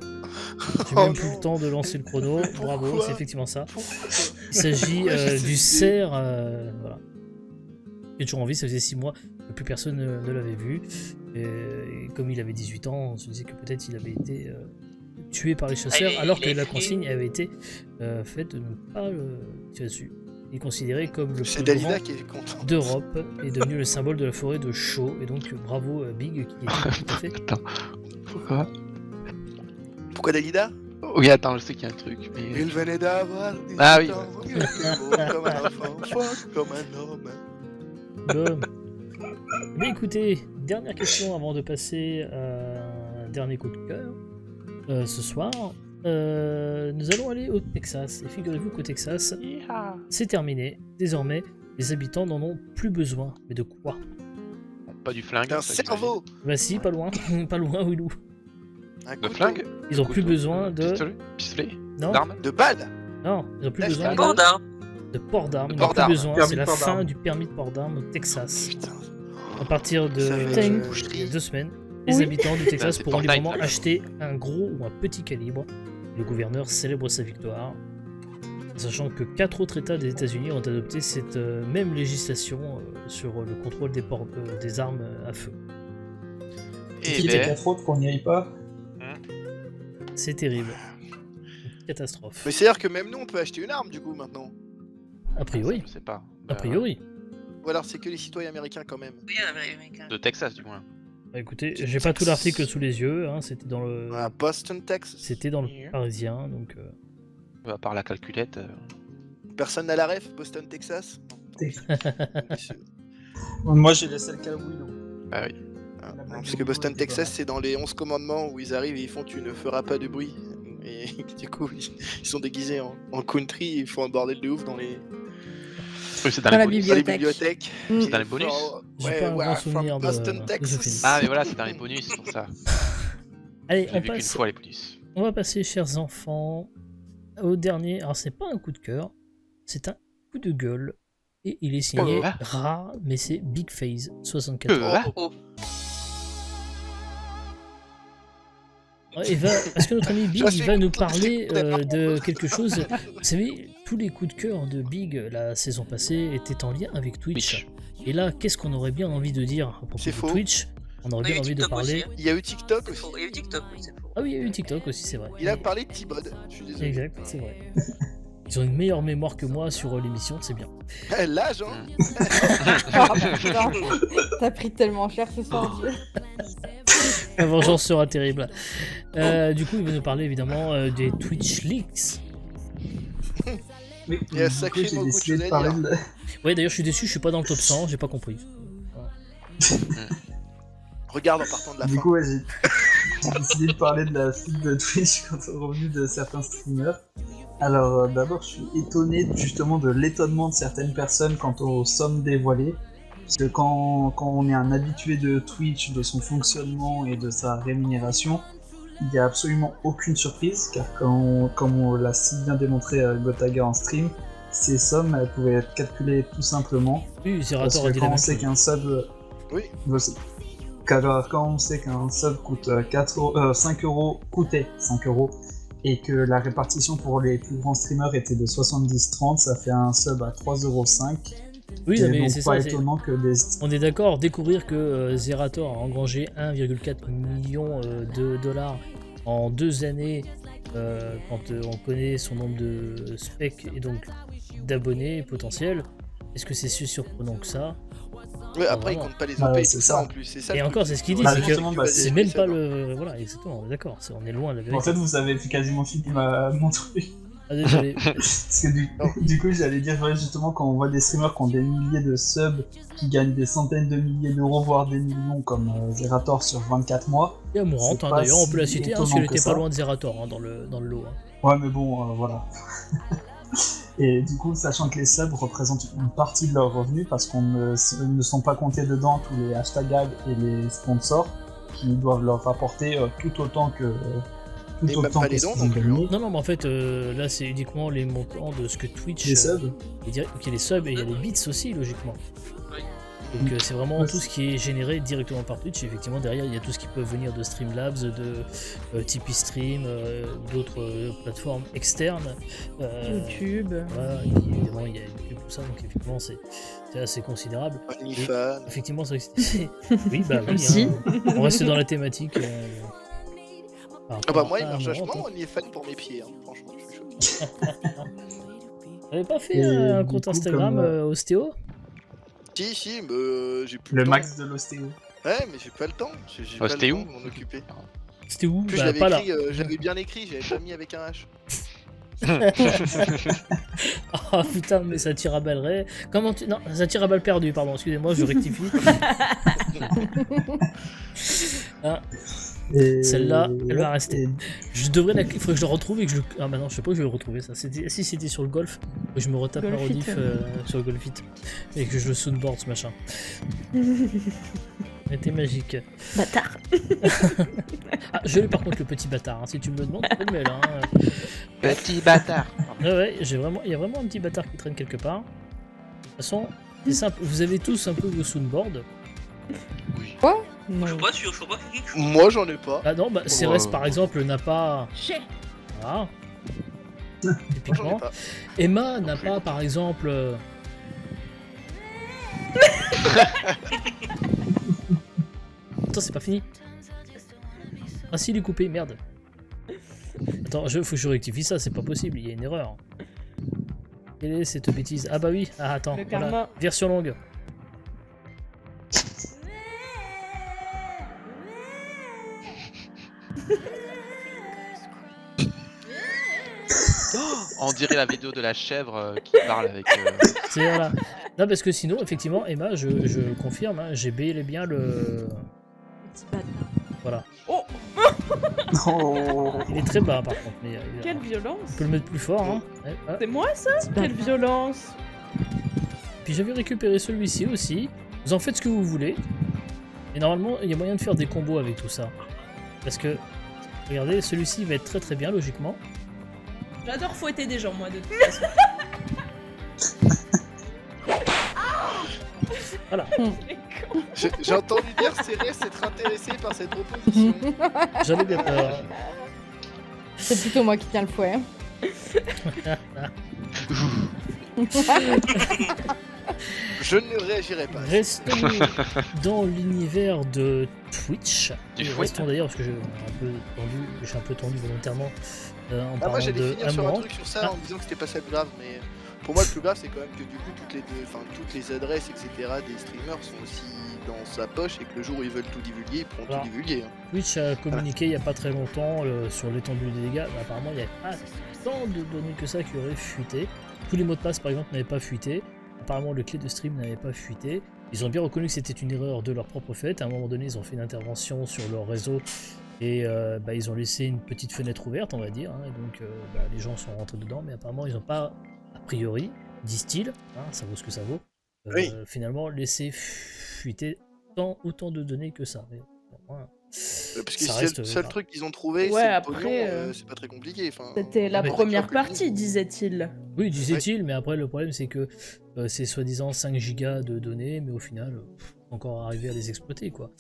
J'ai Oh même plus non. le temps de lancer le chrono. Bravo, Pourquoi c'est effectivement ça. Pourquoi Il s'agit Pourquoi j'ai cette du idée cerf. Voilà. Il est toujours en vie, ça faisait 6 mois que plus personne ne l'avait vu. Et comme il avait 18 ans, on se disait que peut-être il avait été tué par les chasseurs, il alors que est la fait. consigne avait été faite de ne pas le tirer dessus. Il est considéré comme le C'est plus grand Dalida qui est content. d'Europe et devenu le symbole de la forêt de Chaux. Et donc bravo Big qui était tout à fait. attends. Pourquoi? Pourquoi Dalida? Oui, attends, je sais qu'il y a un truc. Mais... Il venait d'avoir 18 Ah oui, ans, il était beau comme un enfant, fort comme un homme. Bon. Mais écoutez, dernière question avant de passer à un dernier coup de cœur. Ce soir, nous allons aller au Texas. Et figurez-vous qu'au Texas, c'est terminé. Désormais, les habitants n'en ont plus besoin. Mais de quoi? Pas du flingue. T'as un ça, cerveau. Bah si, pas loin, pas loin, Willou. Un De couteau. flingue. Ils ont plus Couteau, besoin de... Pistolet. Non, D'armes. De balles. non, ils ont plus Là, besoin je Port de d'armes. port d'armes. De Ils port n'ont plus d'armes. besoin, Permis c'est de la port fin d'armes. du permis de port d'armes au Texas. Putain. À partir de Ça va être une boucherie. il y a 2 semaines, les Oui. habitants du Texas c'est pourront Fortnite, librement là. acheter un gros ou un petit calibre. Le gouverneur célèbre sa victoire, sachant que 4 autres États des États-Unis ont adopté cette même législation sur le contrôle des armes à feu. Et Qui les 4 autres qu'on n'y aille pas? C'est terrible. Une catastrophe. Mais c'est-à-dire que même nous, on peut acheter une arme, du coup, maintenant. A priori. Je sais pas. A priori. Ou alors c'est que les citoyens américains, quand même. Oui, américain. De Texas, du moins. Bah, écoutez, j'ai pas tout l'article sous les yeux, hein, c'était dans le... À Boston, Texas. C'était dans le Parisien, donc... À part la calculette. Personne n'a la ref, Boston, Texas. Moi j'ai laissé le cas Willow. Bah oui. Ah, non, parce que Boston, Texas, c'est dans les 11 commandements où ils arrivent et ils font tu ne feras pas de bruit. Et du coup, ils sont déguisés en country, ils font un bordel de ouf dans les, Oui, c'est dans Dans les la bonus. dans les bibliothèque. bibliothèques. C'est dans les bonus. J'ai pas un grand souvenir from de Boston, ce Texas. film. Ah, mais voilà, c'est dans les bonus, c'est pour ça. Allez, J'ai on vu qu'une passe... fois les bonus. On va passer, chers enfants, au dernier. Alors, c'est pas un coup de cœur, c'est un coup de gueule. Et il est signé Oh, ah. rare, mais c'est Big Phase 64. Ah. Oh, Et parce que notre ami Big, Je il suis va nous content, je suis parler content. de quelque chose. Vous savez, tous les coups de cœur de Big la saison passée étaient en lien avec Twitch. Twitch. Et là, qu'est-ce qu'on aurait bien envie de dire à propos C'est de faux. Twitch? On aurait Il y a bien eu envie de TikTok aussi, parler. hein. Il y a eu TikTok C'est aussi. faux. Il y a eu TikTok, oui, c'est faux. Ah oui, il y a eu TikTok aussi, c'est vrai. Il a parlé de T-Bod, je suis désolé. Exact, c'est vrai. Ils ont une meilleure mémoire que moi sur l'émission, c'est bien. L'âge, hein. Ah, putain. T'as pris tellement cher ce soir, Dieu. La vengeance sera terrible. Du coup, il va nous parler évidemment des Twitch Leaks. Oui, Il y a du coup, sacrément j'ai beaucoup de décidé choses de à parler dire. de... Ouais, d'ailleurs, je suis déçu, je suis pas dans le top 100, j'ai pas compris. Regarde en partant de la Du fin. coup, ouais, j'ai décidé de parler de la fuite de Twitch quant au revenu de certains streamers. Alors, d'abord, je suis étonné justement de l'étonnement de certaines personnes quant aux sommes dévoilées. Parce que quand on est un habitué de Twitch, de son fonctionnement et de sa rémunération, il n'y a absolument aucune surprise, car comme on l'a si bien démontré Gotaga en stream, ces sommes elles pouvaient être calculées tout simplement. Oui, Parce Zerator a que dit la quand on même sait chose. qu'un sub... Oui. Quand on sait qu'un sub coûte 5 euros, coûtait 5 euros, et que la répartition pour les plus grands streamers était de 70-30, ça fait un sub à 3,05€. Oui, non, Et mais donc c'est pas ça. c'est- étonnant que des... On est d'accord, découvrir que Zerator a engrangé 1,4 million de dollars en 2 années, quand on connaît son nombre de specs et donc d'abonnés potentiels, est-ce que c'est si surprenant que ça? Ouais, après, ils vraiment. comptent pas les Ah, OP et c'est tout ça. ça en plus. C'est ça. Et le encore, truc. c'est ce qu'il dit, Bah, c'est que justement, bah, c'est même pas le... Voilà, exactement, on est d'accord, on est loin de la En vérité. fait, vous avez quasiment fini mon truc. Ah, désolé. Parce que du coup, j'allais dire ouais, justement, quand on voit des streamers qui ont des milliers de subs, qui gagnent des centaines de milliers d'euros, voire des millions, comme Zerator sur 24 mois. Et Amourante, C'est hein, pas d'ailleurs, on peut la si citer, hein, parce étonnant qu'elle que était pas ça. loin de Zerator hein, dans le lot. hein. Ouais, mais bon, voilà. Et du coup, sachant que les subs représentent une partie de leurs revenus, parce qu'on ne sont pas comptés dedans tous les hashtags et les sponsors, qui doivent leur rapporter tout autant que Et même pas les ce dons qu'ils ont non plus, gagné. Non, non, mais en fait, là, c'est uniquement les montants de ce que Twitch... Les subs. Ok, il y a les subs et il y a les bits aussi, logiquement. Oui. Donc c'est vraiment Ouais, tout ce qui est généré directement par Twitch. Et effectivement, derrière, il y a tout ce qui peut venir de Streamlabs, de Tipeee Stream, d'autres plateformes externes. YouTube. Voilà, et puis, évidemment, il y a YouTube, tout ça. Donc effectivement, c'est assez considérable. OnlyFans. Effectivement, c'est... Oui, bah oui. Si. hein. On reste dans la thématique. par Ah bah rapport moi, il à marche Amourante, vachement hein. OnlyFans pour mes pieds, hein. Franchement, je suis chaud. T'avais pas fait Et un du compte coup, Instagram comme, Ostéo? Si, mais j'ai plus Le le temps. max de l'ostéo. Ouais, mais j'ai pas le temps. J'ai pas le Ostéo temps de m'en occuper. C'était où? En plus, Bah, je l'avais pas là. écrit, j'avais bien écrit, j'avais pas mis avec un H. Ah putain, mais ça tire à balles réelles. Comment tu... Non, ça tire à balles perdues, pardon, excusez-moi, je rectifie. Ah, Et- Celle-là, elle va rester. et- je devrais la... Il faudrait que je le retrouve et que je le... Ah bah non, je sais pas où je vais le retrouver ça. Si c'était sur le golf, que je me retape la Golfit. rediff sur le golfit. Et que je le soundboard ce machin. Était magique. Bâtard. Ah, je l'ai par contre le petit bâtard, hein. Si tu me le demandes, tu peux le mettre. Hein. Petit bâtard. Ouais, il y a vraiment un petit bâtard qui traîne quelque part. De toute façon, c'est simple, vous avez tous un peu vos soundboards. Quoi? Je Non. suis pas sûr, je sais pas quelque chose. Moi j'en ai pas. Ah non, bah Cérès par exemple n'a pas. J'ai. Voilà. Moi j'en ai Typiquement. pas. Emma n'a pas par exemple. Attends, c'est pas fini. Ah si, il est coupé, merde. Attends, faut que je rectifie ça, c'est pas possible, il y a une erreur. Quelle est cette bêtise? Ah bah oui, ah attends, Le voilà. karma. Version longue. On dirait la vidéo de la chèvre qui parle avec. C'est voilà. Non, parce que sinon, effectivement, Emma, je confirme, hein, j'ai bel et bien le. Petit bâtard. Voilà. Oh, Oh. Il est très bas par contre, mais quelle on violence. peut le mettre plus fort. Hein. Ouais, ah. C'est moi ça? Quelle violence. Puis j'avais récupéré celui-ci aussi. Vous en faites ce que vous voulez. Et normalement, il y a moyen de faire des combos avec tout ça. Parce que, regardez, celui-ci va être très très bien logiquement. J'adore fouetter des gens, moi, de toute façon. Voilà. J'ai entendu dire Cérès être intéressé par cette proposition. J'avais bien peur. C'est plutôt moi qui tiens le fouet. Je ne réagirai pas. Restons dans l'univers de Twitch. Du Et fouet. restons d'ailleurs, parce que je suis un peu tendu volontairement en Ah, moi parlant j'allais de finir sur un Amouranth. truc sur ça en disant que c'était pas ça le grave, mais pour moi le plus grave c'est quand même que du coup toutes les adresses etc des streamers sont aussi dans sa poche et que le jour où ils veulent tout divulguer, ils pourront Alors. tout divulguer. Hein. Twitch a communiqué il n'y a pas très longtemps sur l'étendue des dégâts, mais apparemment il n'y avait pas tant de données que ça qui auraient fuité. Tous les mots de passe par exemple n'avaient pas fuité, apparemment le clé de stream n'avait pas fuité. Ils ont bien reconnu que c'était une erreur de leur propre fait, à un moment donné ils ont fait une intervention sur leur réseau et ils ont laissé une petite fenêtre ouverte on va dire, hein, et donc les gens sont rentrés dedans, mais apparemment ils n'ont pas, a priori, disent-ils, hein, ça vaut ce que ça vaut, Oui. finalement laissé fuiter autant de données que ça. Mais, bon, voilà. Parce que Ça c'est reste, le seul truc qu'ils ont trouvé, Ouais, c'est le après, pognon, c'est pas très compliqué. C'était la mais- première partie, disait-il. Oui, disait-il, mais après le problème c'est que c'est soi-disant 5 gigas de données, mais au final, encore arriver à les exploiter quoi.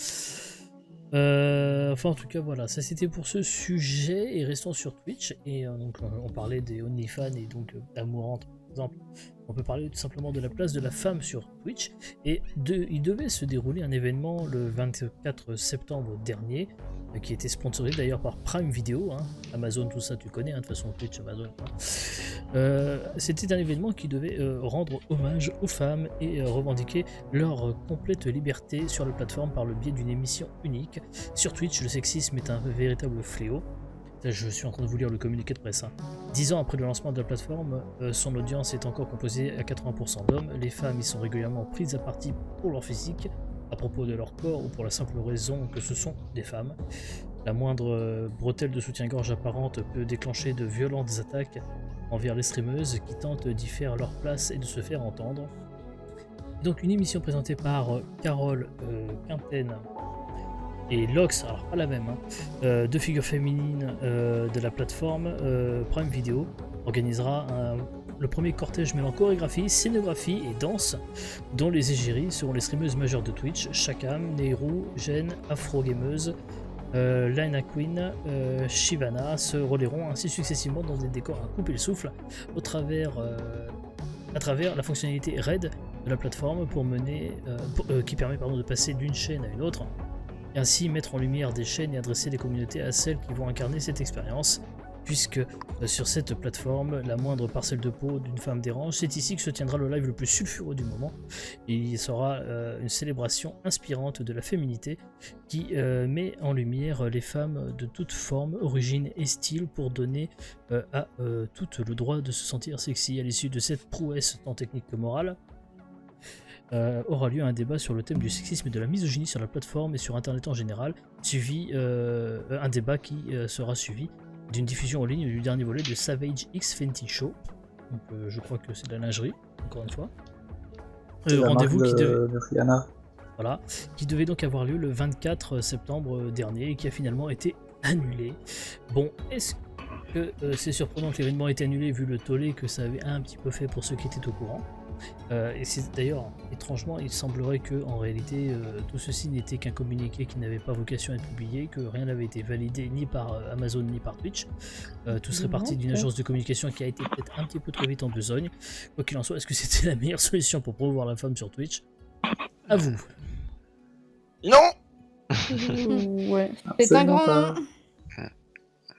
Enfin en tout cas voilà, ça c'était pour ce sujet, et restons sur Twitch, et donc on parlait des OnlyFans et donc d'Amouranth par exemple. On peut parler tout simplement de la place de la femme sur Twitch, et il devait se dérouler un événement le 24 septembre dernier, qui était sponsorisé d'ailleurs par Prime Video, hein. Amazon, tout ça tu connais, hein, de toute façon Twitch, Amazon. Hein. C'était un événement qui devait rendre hommage aux femmes et revendiquer leur complète liberté sur la plateforme par le biais d'une émission unique. Sur Twitch, le sexisme est un véritable fléau. Je suis en train de vous lire le communiqué de presse. 10 ans après le lancement de la plateforme, son audience est encore composée à 80% d'hommes. Les femmes y sont régulièrement prises à partie pour leur physique, à propos de leur corps ou pour la simple raison que ce sont des femmes. La moindre bretelle de soutien-gorge apparente peut déclencher de violentes attaques envers les streameuses qui tentent d'y faire leur place et de se faire entendre. Donc une émission présentée par Carole Quinten et Lox, alors pas la même, hein, deux figures féminines de la plateforme Prime Video, organisera le premier cortège mêlant chorégraphie, scénographie et danse, dont les égéries seront les streameuses majeures de Twitch, Shakam, Nehru, Jen, Afro-gameuse, Lina Queen, Shivana se relayeront ainsi successivement dans des décors à couper le souffle à travers la fonctionnalité RAID de la plateforme qui permet de passer d'une chaîne à une autre, et ainsi mettre en lumière des chaînes et adresser les communautés à celles qui vont incarner cette expérience, puisque sur cette plateforme, la moindre parcelle de peau d'une femme dérange. C'est ici que se tiendra le live le plus sulfureux du moment. Il sera une célébration inspirante de la féminité qui met en lumière les femmes de toute forme, origine et style pour donner à toutes le droit de se sentir sexy. À l'issue de cette prouesse tant technique que morale, aura lieu un débat sur le thème du sexisme et de la misogynie sur la plateforme et sur internet en général, un débat qui sera suivi d'une diffusion en ligne du dernier volet de Savage X Fenty Show. Donc je crois que c'est de la lingerie, encore une fois. C'est la Rendez-vous marque qui de Rihanna. voilà, qui devait donc avoir lieu le 24 septembre dernier et qui a finalement été annulé. Bon, est-ce que c'est surprenant que l'événement ait été annulé vu le tollé que ça avait un petit peu fait pour ceux qui étaient au courant. Et c'est d'ailleurs, étrangement, il semblerait que en réalité tout ceci n'était qu'un communiqué qui n'avait pas vocation à être publié, que rien n'avait été validé ni par Amazon ni par Twitch. Tout serait parti d'une agence de communication qui a été peut-être un petit peu trop vite en besogne. Quoi qu'il en soit, est-ce que c'était la meilleure solution pour promouvoir la femme sur Twitch? À vous. Non. Ouais. C'est un Absolument grand pas. nom.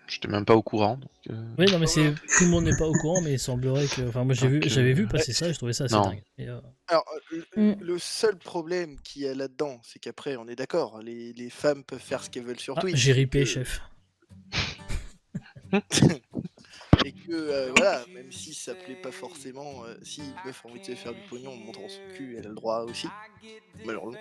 J'étais même pas au courant. Donc, Oui, non, mais c'est tout le monde n'est pas au courant, mais il semblerait que. Enfin, moi j'avais vu passer ça et je trouvais ça assez Non. dingue. Et, Alors, Mm. le seul problème qu'il y a là-dedans, c'est qu'après, on est d'accord, les femmes peuvent faire ce qu'elles veulent sur Ah, Twitch. j'ai ripé, et que- chef. Et que, voilà, même si ça plaît pas forcément, si une meuf a envie de se faire du pognon en montrant son cul, elle a le droit aussi, malheureusement.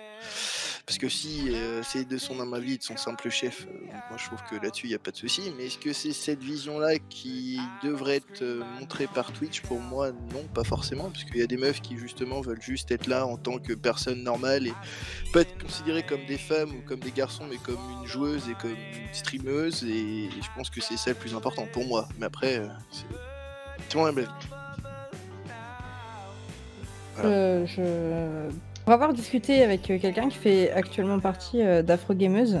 Parce que si c'est de son âme à vie, de son simple chef, moi je trouve que là-dessus il n'y a pas de souci. Mais est-ce que c'est cette vision-là qui devrait être montrée par Twitch? Pour moi, non, pas forcément. Parce qu'il y a des meufs qui justement veulent juste être là en tant que personne normale et pas être considérées comme des femmes ou comme des garçons, mais comme une joueuse et comme une streameuse. Et je pense que c'est ça le plus important pour moi. Mais après, c'est mon avis. Pour avoir discuté avec quelqu'un qui fait actuellement partie d'Afrogameuse,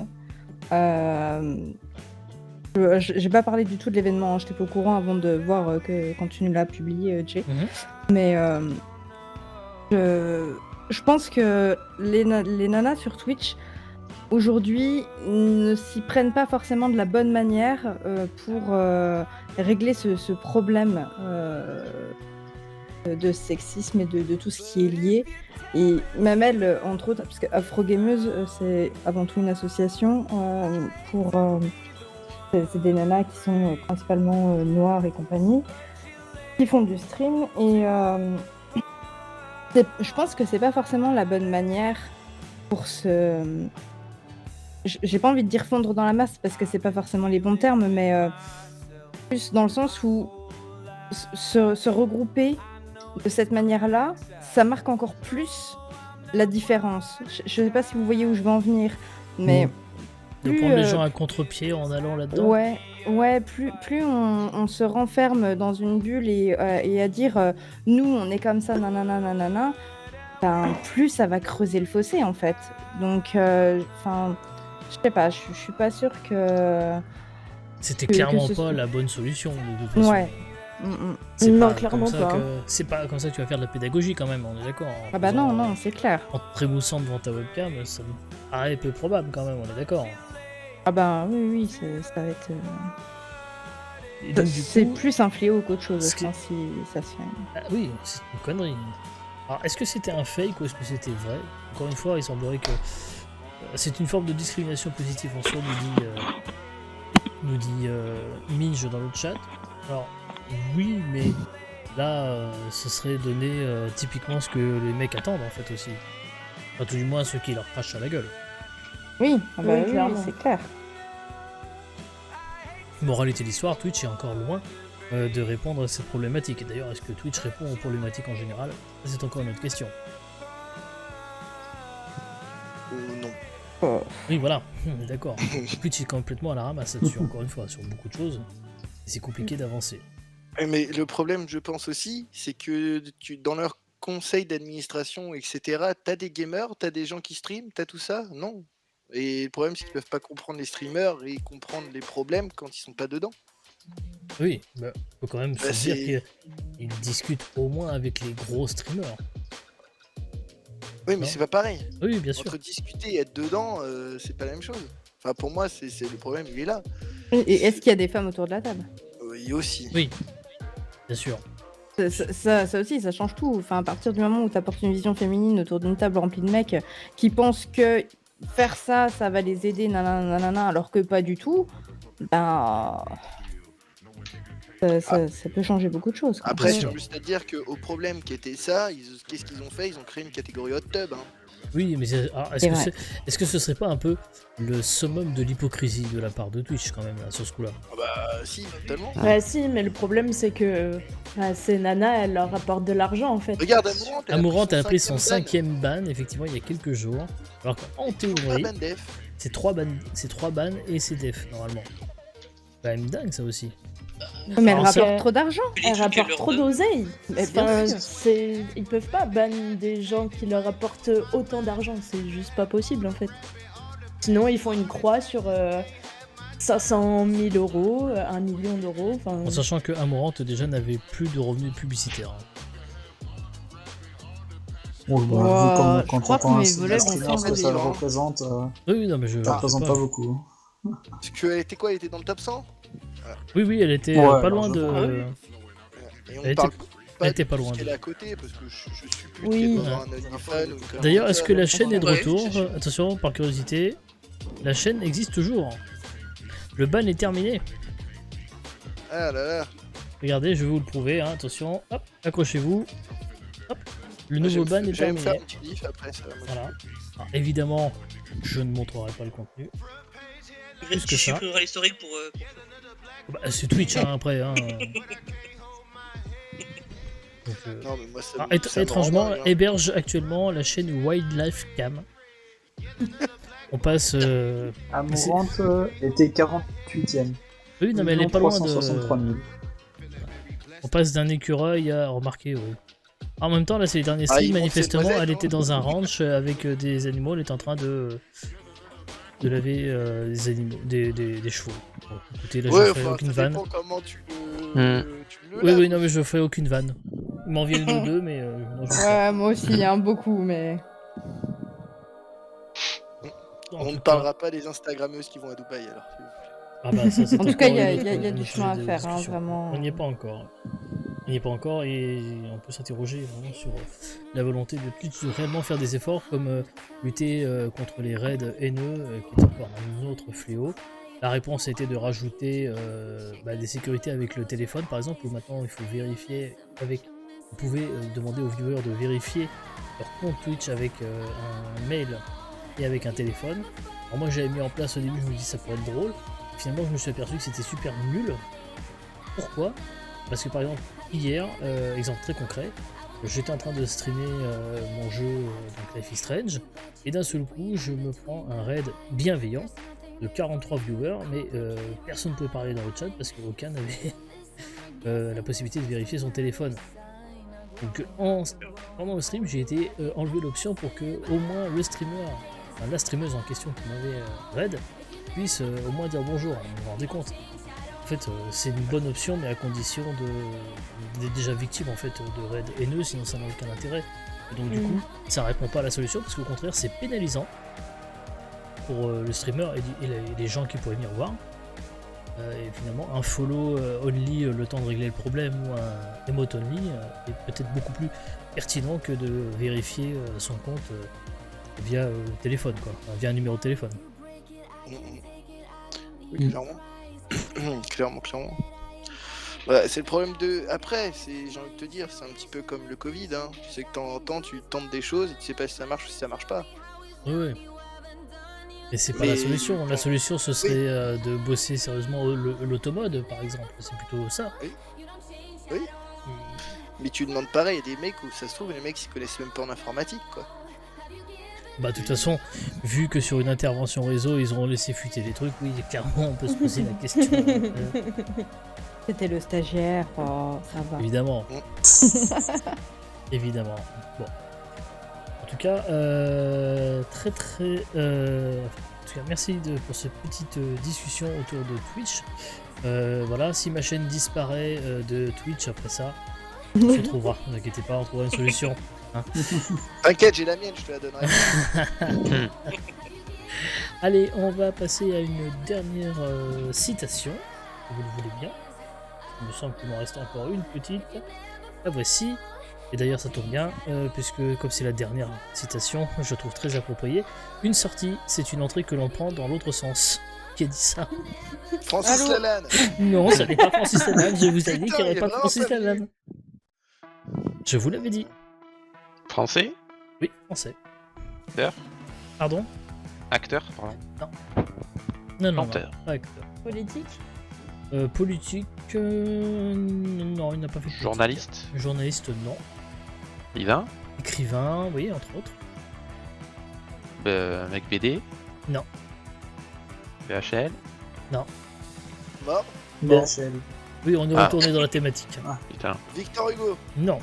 j'ai pas parlé du tout de l'événement, hein, j'étais pas au courant avant de voir que quand tu nous l'as publié, Jay. Mais je pense que les nanas sur Twitch aujourd'hui ne s'y prennent pas forcément de la bonne manière pour régler ce problème de sexisme et de tout ce qui est lié. Et même elle, entre autres, parce que Afrogameuse, c'est avant tout une association c'est des nanas qui sont principalement noires et compagnie, qui font du stream. Et je pense que c'est pas forcément la bonne manière pour se... J'ai pas envie de dire fondre dans la masse parce que c'est pas forcément les bons termes, mais plus dans le sens où se regrouper de cette manière-là, ça marque encore plus la différence. Je sais pas si vous voyez où je veux en venir, mais De prendre les gens à contre-pied en allant là-dedans. ouais, plus on se renferme dans une bulle et à dire nous on est comme ça, nanana, nanana, ben, plus ça va creuser le fossé en fait. Donc, enfin, je sais pas, je suis pas sûre que. C'était que clairement ce pas soit- la bonne solution de toute façon. Ouais. C'est Non, pas clairement comme ça pas. que- C'est pas comme ça que tu vas faire de la pédagogie quand même, on est d'accord. En Ah bah faisant, non, c'est clair. En te trémoussant devant ta webcam, ça me paraît peu probable quand même, on est d'accord. Ah bah oui, ça va être. Et donc, du C'est coup, plus un fléau qu'autre chose, ce je qui- pense, si ça se fait. ah oui, c'est une connerie. Alors, est-ce que c'était un fake ou est-ce que c'était vrai? Encore une fois, il semblerait que c'est une forme de discrimination positive en soi, nous dit Minge dans le chat. Alors, oui, mais là, ce serait donner typiquement ce que les mecs attendent en fait aussi. Enfin, tout du moins ceux qui leur crachent à la gueule. Oui, ah bah Oui, oui, clairement. c'est clair. Moralité de l'histoire, Twitch est encore loin de répondre à cette problématique. Et d'ailleurs, est-ce que Twitch répond aux problématiques en général? Ça, c'est encore une autre question. Ou non. Oui, voilà, on est d'accord. Twitch est complètement à la ramasse là-dessus, encore une fois, sur beaucoup de choses. Et c'est compliqué d'avancer. Mais le problème, je pense aussi, c'est que dans leur conseil d'administration, etc., t'as des gamers, t'as des gens qui streament, t'as tout ça? Non. Et le problème, c'est qu'ils peuvent pas comprendre les streamers et comprendre les problèmes quand ils sont pas dedans. Oui, bah, faut quand même Bah, se dire c'est- qu'ils discutent au moins avec les gros streamers. Oui, mais Non. c'est pas pareil. Oui, bien sûr. Entre discuter et être dedans, c'est pas la même chose. Enfin, pour moi, c'est le problème, il est là. Et est-ce qu'il y a des femmes autour de la table? Oui, aussi. Oui, bien sûr. Ça aussi, ça change tout. Enfin, à partir du moment où tu apportes une vision féminine autour d'une table remplie de mecs qui pensent que faire ça, ça va les aider, nanana, alors que pas du tout, ben. Ça peut changer beaucoup de choses. quoi. Après, Bien sûr. juste à dire qu'au problème qui était ça, qu'est-ce qu'ils ont fait? Ils ont créé une catégorie hot tub. Hein. Oui, mais alors, C'est vrai. est-ce que ce serait pas un peu le summum de l'hypocrisie de la part de Twitch quand même, là, sur ce coup-là? Si, totalement. Bah si, mais le problème c'est que Bah, ces nanas, elles leur apportent de l'argent en fait. Regarde, Amourante, elle a pris son cinquième 5ème ban, effectivement, il y a quelques jours. Alors qu'en ban. théorie, Ban def. c'est 3 bans et c'est def, normalement. Quand même dingue, ça aussi. Mais elle Alors, ça- rapporte trop d'argent. Les Elles trucs qu'elle rapportent leur trop donne. d'oseille. Mais bien Enfin, sûr. ils peuvent pas ban des gens qui leur apportent autant d'argent, c'est juste pas possible en fait. Sinon, ils font une croix sur 500 000 euros, 1 million d'euros. Enfin, En sachant que Amourante déjà n'avait plus de revenus publicitaires. Bon, Wow, bah, je quand crois on entend que un mes streamer, volets ce vont que ça s'envoler, hein. représente, Oui, non, mais je. ça représente pas beaucoup. Parce qu'elle était quoi? Elle était dans le top 100? Oui, elle était Ouais, pas loin largement. de. Et on Elle parle elle était pas loin qu'elle de- est à côté, parce que je suis plus Oui. qu'elle doit avoir un OnlyFans ou une connerie D'ailleurs, comme est-ce ça, que la donc- chaîne est de Ouais, retour? c'est sûr. Attention, par curiosité, la chaîne existe toujours. Le ban est terminé. Ah là là. Regardez, je vais vous le prouver. Hein. Attention, hop, accrochez-vous. Hop, le nouveau ban est J'allais me faire terminé. une petite diff après, ça va. Voilà. Alors, évidemment, je ne montrerai pas le contenu. Plus que Tu ça. supprimeras l'historique pour. Bah, c'est Twitch hein, après. Hein. Donc, Non, mais moi, ça alors, me- ça me étrangement, rend dingue, hein. héberge actuellement la chaîne Wildlife Cam. On passe. Amourante était 48ème. Oui, non, mais elle est pas loin de. 363 000. On passe d'un écureuil à remarquer, oui. En même temps, là, c'est les derniers Ah, streams. ils montent Manifestement, cette noisette, elle hein. était dans un ranch avec des animaux. Elle était en train de laver des animaux, des chevaux. Bon, écoutez, là, Ouais, je fais enfin, aucune ça vanne. dépend comment tu Hmm. le Oui, laves. oui, non, mais je fais aucune vanne. Il m'en vient une ou deux, mais non, je fais pas. Ouais, moi aussi, hein, beaucoup, mais. En On tout ne cas- parlera pas des Instagrammeuses qui vont à Dubaï, alors. s'il vous plaît. Ah bah, ça, c'est En tout cas, il y a- encore il y a- une il y a autre- du un chemin à sujet de faire, hein, discussion. vraiment. On n'y est pas encore. On n'y est pas encore et on peut s'interroger vraiment sur la volonté de Twitch de réellement faire des efforts comme lutter contre les raids haineux qui est encore un autre fléau. La réponse a été de rajouter des sécurités avec le téléphone par exemple où maintenant il faut vérifier avec... Vous pouvez demander aux viewers de vérifier leur compte Twitch avec un mail et avec un téléphone. Alors moi j'avais mis en place au début, je me dis ça pourrait être drôle. Finalement je me suis aperçu que c'était super nul. Pourquoi? Parce que par exemple hier, exemple très concret, j'étais en train de streamer mon jeu donc Life is Strange et d'un seul coup je me prends un raid bienveillant de 43 viewers mais personne ne pouvait parler dans le chat parce qu'aucun n'avait la possibilité de vérifier son téléphone. Donc pendant le stream j'ai été enlever l'option pour que au moins le streamer, enfin la streameuse en question qui m'avait raid puisse au moins dire bonjour, vous vous rendez compte. En fait, c'est une bonne option, mais à condition d'être déjà victime en fait de raids haineux, sinon ça n'a aucun intérêt. Et donc du coup, ça répond pas à la solution parce qu'au contraire, c'est pénalisant pour le streamer et les gens qui pourraient venir voir. Et finalement, un follow only le temps de régler le problème ou un emote only est peut-être beaucoup plus pertinent que de vérifier son compte via le téléphone, quoi, enfin, via un numéro de téléphone. Oui, clairement. clairement. Voilà, c'est le problème de. Après, j'ai envie de te dire, c'est un petit peu comme le Covid. Hein. Tu sais que de temps en temps, tu tentes des choses et tu sais pas si ça marche ou si ça marche pas. Oui. Et c'est pas la Mais- solution. La solution, ce serait de bosser sérieusement l'automode, par exemple. C'est plutôt ça. Oui. Oui. Mais tu demandes pareil, il y a des mecs où ça se trouve, les mecs ils connaissent même pas en informatique, quoi. Bah, de toute façon, vu que sur une intervention réseau, ils ont laissé fuiter les trucs, oui, clairement, on peut se poser la question. C'était le stagiaire, oh, ça va. Évidemment. Évidemment. Bon. En tout cas, très. En tout cas, merci pour cette petite discussion autour de Twitch. Voilà, si ma chaîne disparaît de Twitch après ça, on se trouvera. Ne vous inquiétez pas, on trouvera une solution. Hein. T'inquiète, j'ai la mienne, je te la donnerai. Allez, on va passer à une dernière citation, si vous le voulez bien. Il me semble qu'il m'en reste encore une petite. La voici. Et d'ailleurs, ça tombe bien, puisque comme c'est la dernière citation, je trouve très appropriée. Une sortie, c'est une entrée que l'on prend dans l'autre sens. Qui a dit ça? Francis Allô Lalanne. Non, ça n'est pas Francis Lalanne. Je vous ai dit Putain, qu'il n'y il aurait est pas vraiment Francis pas venu. Lalanne. Je vous l'avais dit. Français? Oui, français. Acteur? Pardon? Acteur, pardon. Non, Chanteur. pas acteur. Politique. Politique, non, il n'a pas fait de politique. Journaliste. Journaliste, non. Écrivain. Écrivain, oui, entre autres. Mec BD. Non. VHL. Mort. Bon, BHL. oui, on est Ah. retourné dans la thématique. Putain. Victor Hugo. Non.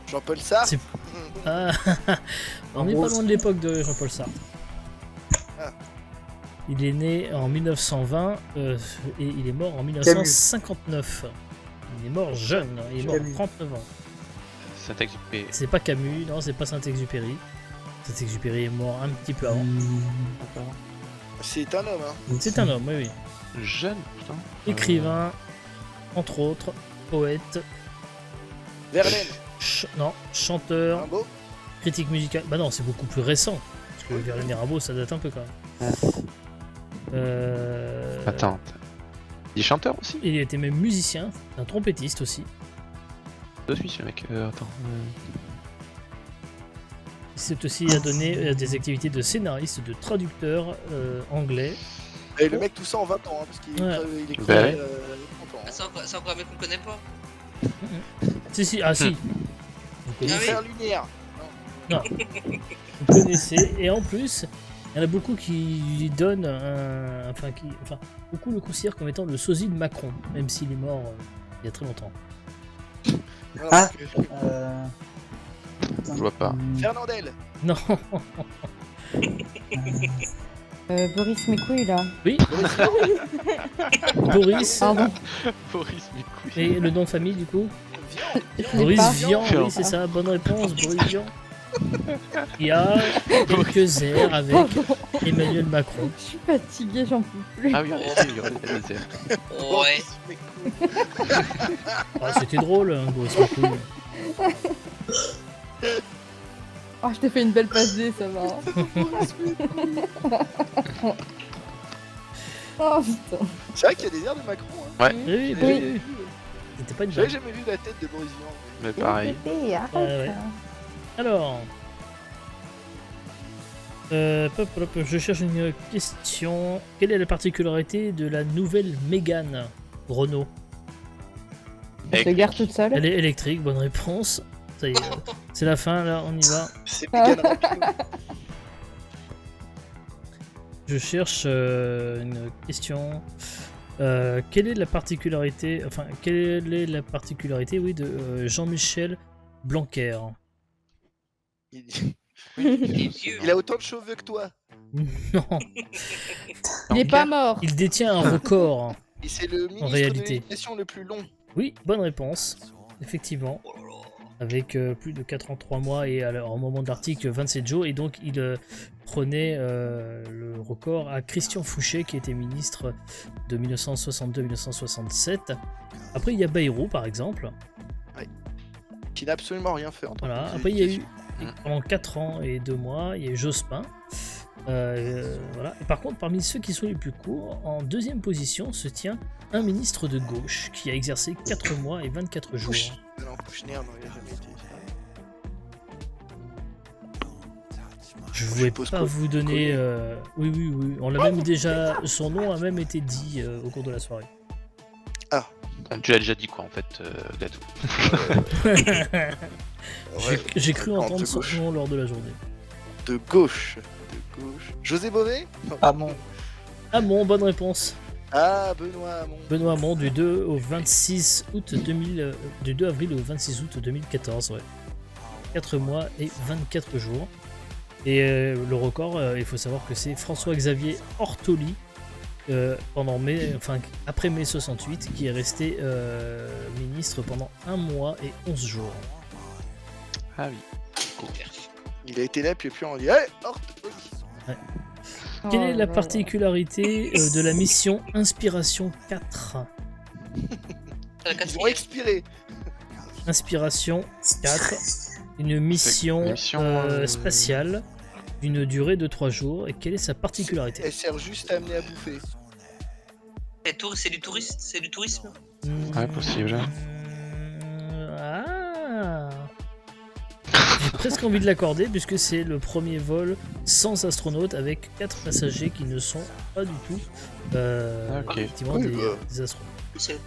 Jean-Paul Sartre. C'est- Ah, on n'est pas loin de l'époque de Jean-Paul Sartre. Ah. Il est né en 1920 et il est mort en 1959. Il est mort jeune, il est mort à Camus. 39 ans. Saint-Exupéry. C'est pas Camus, non, c'est pas Saint-Exupéry. Saint-Exupéry est mort un petit peu avant. D'accord. C'est un homme, hein. C'est un homme, oui, oui. Jeune, putain. Écrivain, entre autres, poète, Verlaine. non, chanteur, Rimbaud. critique musicale. Bah non, c'est beaucoup plus récent. Parce que Verlaine et Rimbaud, ça date un peu quand même. Attends. Il est chanteur aussi. Il était même musicien, un trompettiste aussi. Je suis ce mec. Attends. Il s'est aussi donné des activités de scénariste, de traducteur anglais. Et le mec, tout ça en 20 ans, hein, parce qu'il Ouais. il est Bah crevé, ouais. 30 ans. Ah, c'est encore un mec qu'on connaît pas. Si, ah si. Vous Ah oui. connaissez, Frère Lumière. vous connaissez. Et en plus, il y en a beaucoup qui lui donnent un... Enfin, beaucoup le considèrent comme étant le sosie de Macron, même s'il est mort il y a très longtemps. Non, Ah. parce que- Je vois pas. Fernandel. Non, Boris mes couilles là. oui. Boris. Pardon, Boris Micouille. Et le nom de famille du coup je l'ai Boris pas. Vian, Vian. oui c'est ça, bonne réponse, Boris Vian. Il y a quelques airs avec Emmanuel Macron. Je suis fatiguée, j'en peux plus. Ah oui, oui. Ouais. Ah, c'était drôle, hein, Boris Macron. Oh, je t'ai fait une belle passe D, ça va. Oh putain. C'est vrai qu'il y a des airs de Macron. Hein. Oui, Oui. oui. C'était pas une J'avais blague. jamais vu la tête de Boris Vian. Mais pareil. Bébé, arrête. Ouais. Alors, je cherche une question. Quelle est la particularité de la nouvelle Mégane Renault? Elle se gare toute seule. Elle est électrique, bonne réponse. Ça y est, c'est la fin, là, on y va. C'est Mégane Rapido. Je cherche une question. Quelle est la particularité, oui, de Jean-Michel Blanquer? Il... Il est vieux. il a autant de cheveux que toi. Non, Il est pas mort. il détient un record. Et c'est le ministre réalité. de l'éducation le plus long. Oui, bonne réponse. Effectivement. Oh là là. Avec plus de 4 ans, 3 mois et alors, au moment de l'article 27 jours. Et donc il prenait le record à Christian Fouché qui était ministre de 1962-1967. Après il y a Bayrou par exemple. Qui n'a absolument rien fait en tant Voilà. que Après il y a eu Mm. pendant 4 ans et 2 mois, il y a eu Jospin. Voilà. Et par contre, parmi ceux qui sont les plus courts, en deuxième position se tient un ministre de gauche qui a exercé 4 mois et 24 jours. Non, Kouchner, non, il a jamais été. Je ne voulais suppose pas que- vous donner. Oui, oui, oui. On l'a même déjà. Son nom a même été dit au cours de la soirée. Tu l'as déjà dit quoi en fait, Gato? J'ai cru de entendre son gauche. nom lors de la journée. De gauche. José Bové. Ah bon. Ah bon, bonne réponse. Ah, Benoît Hamon. Benoît Hamon du 2 au 26 août 2000, du 2 avril au 26 août 2014, ouais. 4 mois et 24 jours. Et le record, il faut savoir que c'est François-Xavier Ortoli pendant après mai 68 qui est resté ministre pendant 1 mois et 11 jours. Ah oui. Il a été là, puis on dit allez, hors. Quelle est Oh la là particularité de la mission Inspiration 4? C'est la Ils ont quatrième. expiré. Inspiration 4, une mission, une mission, spatiale d'une durée de 3 jours. Et quelle est sa particularité? Elle sert juste à amener à bouffer. C'est du tourisme. C'est du tourisme. Ouais, possible. Ah. presque envie de l'accorder puisque c'est le premier vol sans astronaute avec 4 passagers qui ne sont pas du tout Ok. effectivement Oui, des astronautes. C'est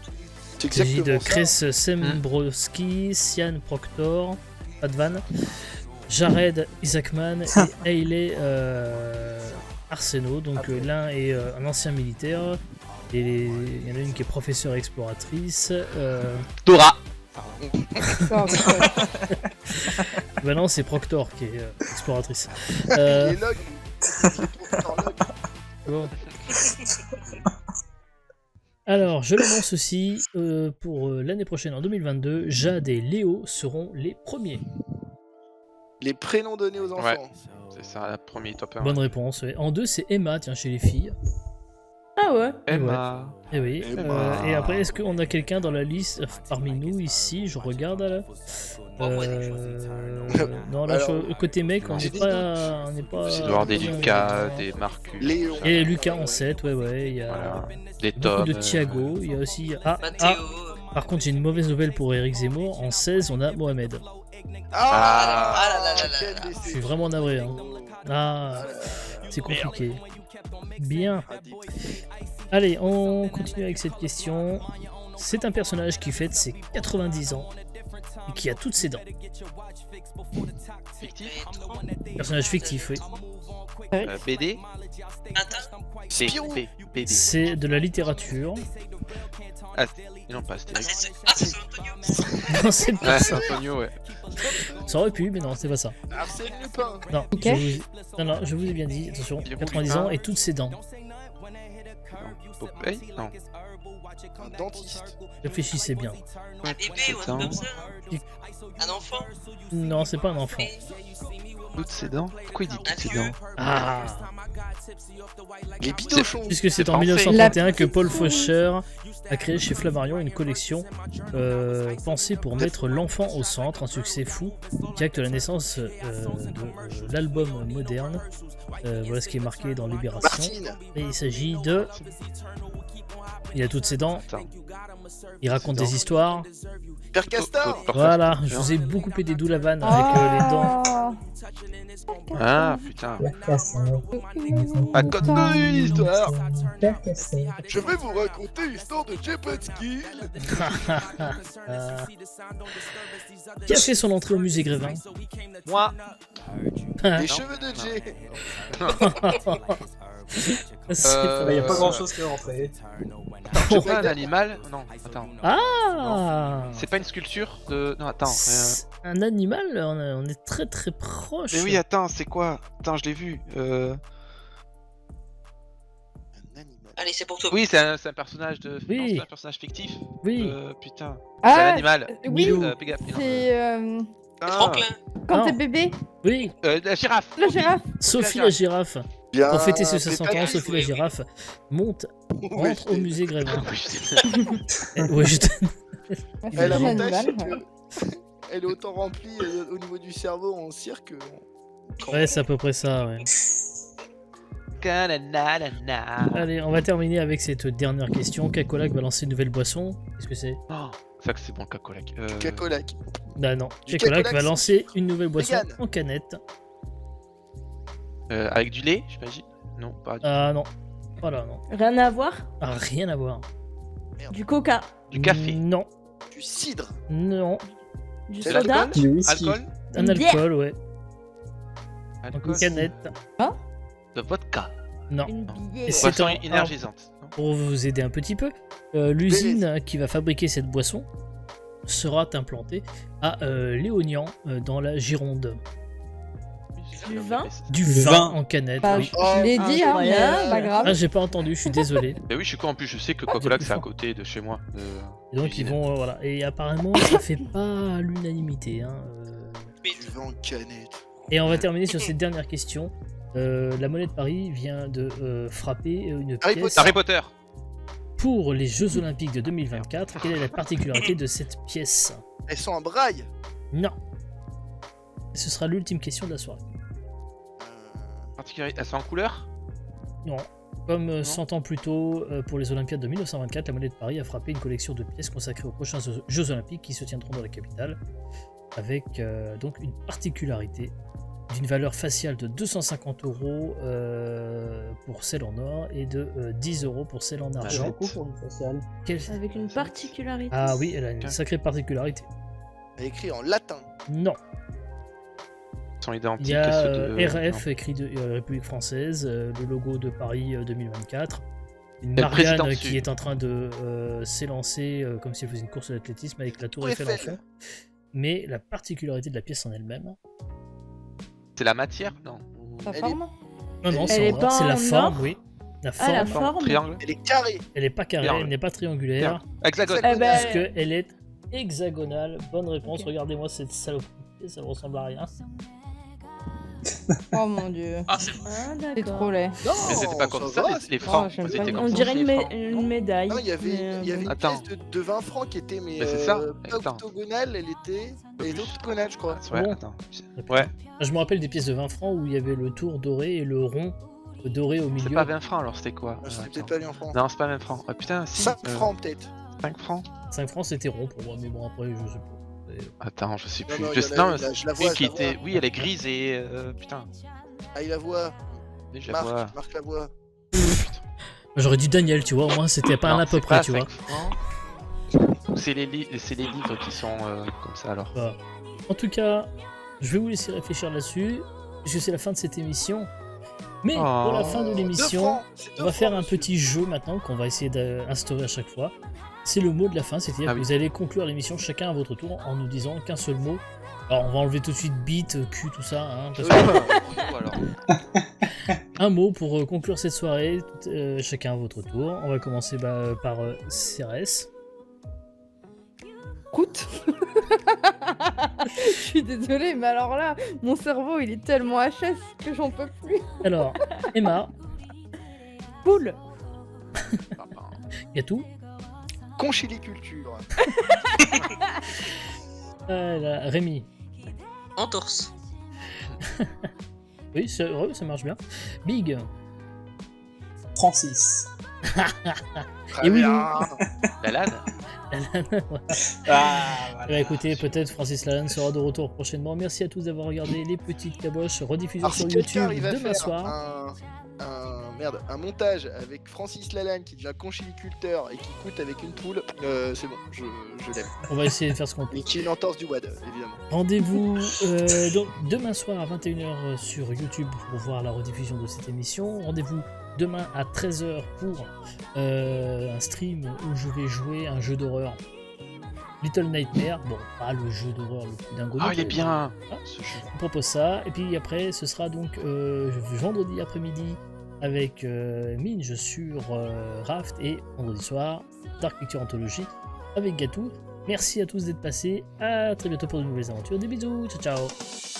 C'est Il s'agit de exactement Chris ça. Sembrowski, Sian Proctor, pas de vanne, Jared Isaacman et Hayley Arsenault. Donc l'un est un ancien militaire et il y en a une qui est professeure exploratrice. Dora. Oh, putain. Bah non, c'est Proctor qui est exploratrice. Les logs. Les logs. Bon. Alors, je l'annonce aussi, pour l'année prochaine, en 2022, Jade et Léo seront les premiers. Les prénoms donnés aux enfants. Ouais. C'est ça, le premier top 1. Bonne réponse. Ouais. En 2, c'est Emma, tiens, chez les filles. Ah ouais. Emma. Eh oui. Emma. Et après, est-ce qu'on a quelqu'un dans la liste parmi nous ici? Je regarde là. Non, là, Alors, côté mec, on j'ai n'est des pas. On n'est pas. Il doit y avoir des Lucas, des Marcus. Léon. Et Lucas en 7, ouais. Il y a Voilà. Des beaucoup Tom. de Thiago. Il y a aussi. Mathéo. Par contre, j'ai une mauvaise nouvelle pour Eric Zemmour. En 16, on a Mohamed. Ah, Ah là là là là quelle là. déception. Je suis vraiment navré. Hein. Ah, c'est compliqué. Bien. Ah, des- Allez, on continue avec cette question. C'est un personnage qui fête ses 90 ans et qui a toutes ses dents. Fictif. Personnage fictif, oui. BD. Attends. Spirou. BD. C'est de la littérature. Ah, non, pas Astérix. C'est Antonio. Non, c'est pas Ouais, ça. c'est Antonio, ouais. Ça aurait pu, mais non, c'est pas ça. Arsène Lupin. Non, Ok. je vous ai bien dit, attention, Il est 90 Lupin. ans et toutes ses dents. Popeye. Non. Un dentiste. Réfléchissez bien. Un bébé ou un truc comme ça. non Un enfant. Non, c'est pas un enfant. Toutes ses dents. Pourquoi il dit Un toutes ses vieux. dents? Ah, Les bidochons. puisque c'est C'est en pas 1931 que La Paul petite Faucher a créé chez Flammarion une collection pensée pour mettre l'enfant au centre, un succès fou qui acte la naissance de l'album moderne. Voilà ce qui est marqué dans Libération. Martine. Et il s'agit de... Il a toutes ses dents, Attends. il raconte des histoires. Père Castor. Voilà, je vous ai beaucoup aidé d'où la vanne avec les dents. Ah, putain. Ah, Raconte-nous une histoire. Je vais vous raconter l'histoire de Jepotski. Qui a fait son entrée au musée Grévin? Moi. Les cheveux de Jay. C'est Il n'y a pas grand chose qui est rentré. C'est pas un animal? Non, attends. Ah, C'est pas une sculpture de. Non, attends. C'est un animal, on est très très proche. Mais oui, attends, c'est quoi? Attends, je l'ai vu. Un animal. Allez, c'est pour toi. Oui, c'est un personnage de. Oui. Non, c'est un personnage fictif. Oui, Putain. C'est un Ah, animal. oui, Pégase. c'est Ah, Franklin. quand Non. t'es bébé, oui, la girafe. la girafe. Sophie la girafe. Bien. Pour fêter ses 60 ans, Pépère. Sophie la girafe monte, Oui, rentre au musée Grévin. Oui, Ouais, je te- C'est Elle, un l'avantage, animal. c'est que elle est autant remplie au niveau du cerveau en cirque. Ouais, c'est à peu près ça, ouais. Allez, on va terminer avec cette dernière question. Cacolac va lancer une nouvelle boisson. Qu'est-ce que c'est? Oh, ça que c'est bon, Cacolac. Cacolac. Bah non, Du Cacolac Cacolac, va lancer une nouvelle boisson vegan. en canette. Avec du lait, j'imagine? Non, pas du Ah non, voilà, non. Rien à voir. Ah, rien à voir. Du coca. Du café. Non, Du cidre. non. Du C'est soda. l'alcool. Du whisky. Alcool? Un Une bière. alcool, ouais. Donc Alcool. une canette. De vodka. Non. Une Et bière. c'est Boisson un- énergisante. non Pour vous aider un petit peu, l'usine qui va fabriquer cette boisson sera implantée à Léognan, dans la Gironde. Du vin? Du Du vin vin. en canette, Bah, oui. je l'ai dit, hein, incroyable. pas grave. Ah, j'ai pas entendu, je suis désolé. Mais oui, je suis con en plus, je sais que Cacolac c'est à côté de chez moi. Et donc ils vont, voilà. Et apparemment, ça fait pas l'unanimité. Hein. Du vin en canette. Et on va terminer sur cette dernière question. La monnaie de Paris vient de frapper une Harry pièce Harry Potter. pour les Jeux Olympiques de 2024. Quelle est la particularité de cette pièce? Elles sont en braille. Non. Et ce sera l'ultime question de la soirée. Elles sont en couleur? Non. Comme 100 ans plus tôt, pour les Olympiades de 1924, la monnaie de Paris a frappé une collection de pièces consacrées aux prochains Jeux Olympiques qui se tiendront dans la capitale. avec donc une particularité d'une valeur faciale de 250 € pour celle en or et de 10 € pour celle en argent. Beaucoup pour une faciale. Avec une particularité. Ah oui, elle a une sacrée particularité. Elle est écrite en latin. Non, Ils sont il identiques y à a ceux de... RF écrit de République française, le logo de Paris 2024. Une Et le président Marianne dessus. qui est en train de s'élancer comme si elle faisait une course d'athlétisme avec la tour Eiffel en fond. Mais la particularité de la pièce en elle-même, C'est la matière? Non. Ta Elle est- forme non, Elle c'est est en or, pas c'est la en forme, or oui. La Ah, la forme, forme. Triangle? Elle est carrée. elle n'est pas carrée, Triangle. elle n'est pas triangulaire, Hexagone. Eh ben, puisqu'elle est hexagonale. Bonne réponse, Ok. regardez-moi cette saloperie, ça ne ressemble à rien. Oh mon dieu. Ah, c'est Ah, C'est d'accord. trop laid. Non, Mais c'était pas comme ça, va, les francs. j'aime C'était pas. comme On ça, dirait les une, francs. une médaille. Non, il y avait une Attends. pièce de 20 francs qui était Mais c'est ça, pas attends. octogonale, elle était octogonale, je crois. Ouais, Bon. attends. Ouais, Je me rappelle des pièces de 20 francs où il y avait le tour doré et le rond doré au c'est milieu. pas 20 francs alors, c'était quoi? C'était Attends. peut-être pas 20 francs. Non, c'est pas 20 francs. Ah putain, si. 5 francs peut-être. 5 francs? 5 francs c'était rond pour moi, mais bon après je sais pas. Attends, je sais plus. Non, Je il y sais- en a non, une, là, je la oui, vois, qui je la était... vois. oui, elle est grise et... putain. Ah, il la voit. Oui, je la vois. Marc la voit. J'aurais dit Daniel, tu vois, au moins c'était pas un Non, à peu c'est près, pas tu vois. 5 francs. Ou c'est les livres qui sont comme ça alors. Voilà. En tout cas, je vais vous laisser réfléchir là-dessus, puisque c'est la fin de cette émission. Mais pour la fin de 2 l'émission, francs, c'est 2 on va faire francs, un monsieur. petit jeu maintenant qu'on va essayer d'instaurer à chaque fois. C'est le mot de la fin, c'est-à-dire Ah que oui. vous allez conclure l'émission chacun à votre tour en nous disant qu'un seul mot. Alors on va enlever tout de suite bite, cul, tout ça, hein, parce que alors. un mot pour conclure cette soirée, chacun à votre tour. On va commencer par CRS. Écoute. Je suis désolée, mais alors là, mon cerveau, il est tellement HS que j'en peux plus. Alors, Emma, Poule. Gatou, Conchiliculture. Rémi. entorse. Oui, ça marche bien. Big. Francis. Très Et oui, bien. La LAN? Ah, Eh ben, écoutez, peut-être Francis Lalanne sera de retour prochainement. Merci à tous d'avoir regardé les petites caboches rediffusion Alors, si sur quelqu'un YouTube arrive à demain faire soir. un montage avec Francis Lalanne qui devient conchiliculteur et qui coûte avec une poule, c'est bon, je l'aime. On va essayer de faire ce qu'on peut. Et qui est une entorse du WAD, évidemment. Rendez-vous donc demain soir à 21h sur YouTube pour voir la rediffusion de cette émission. Rendez-vous demain à 13h pour un stream où je vais jouer un jeu d'horreur. Little Nightmare, bon, pas le jeu d'horreur le plus dingo. Ah, il est bien Ah. ce jeu. On propose ça, et puis après ce sera donc vendredi après-midi avec Minge sur Raft, et vendredi soir Dark Picture Anthology avec Gatou. Merci à tous d'être passés, à très bientôt pour de nouvelles aventures, des bisous, ciao ciao.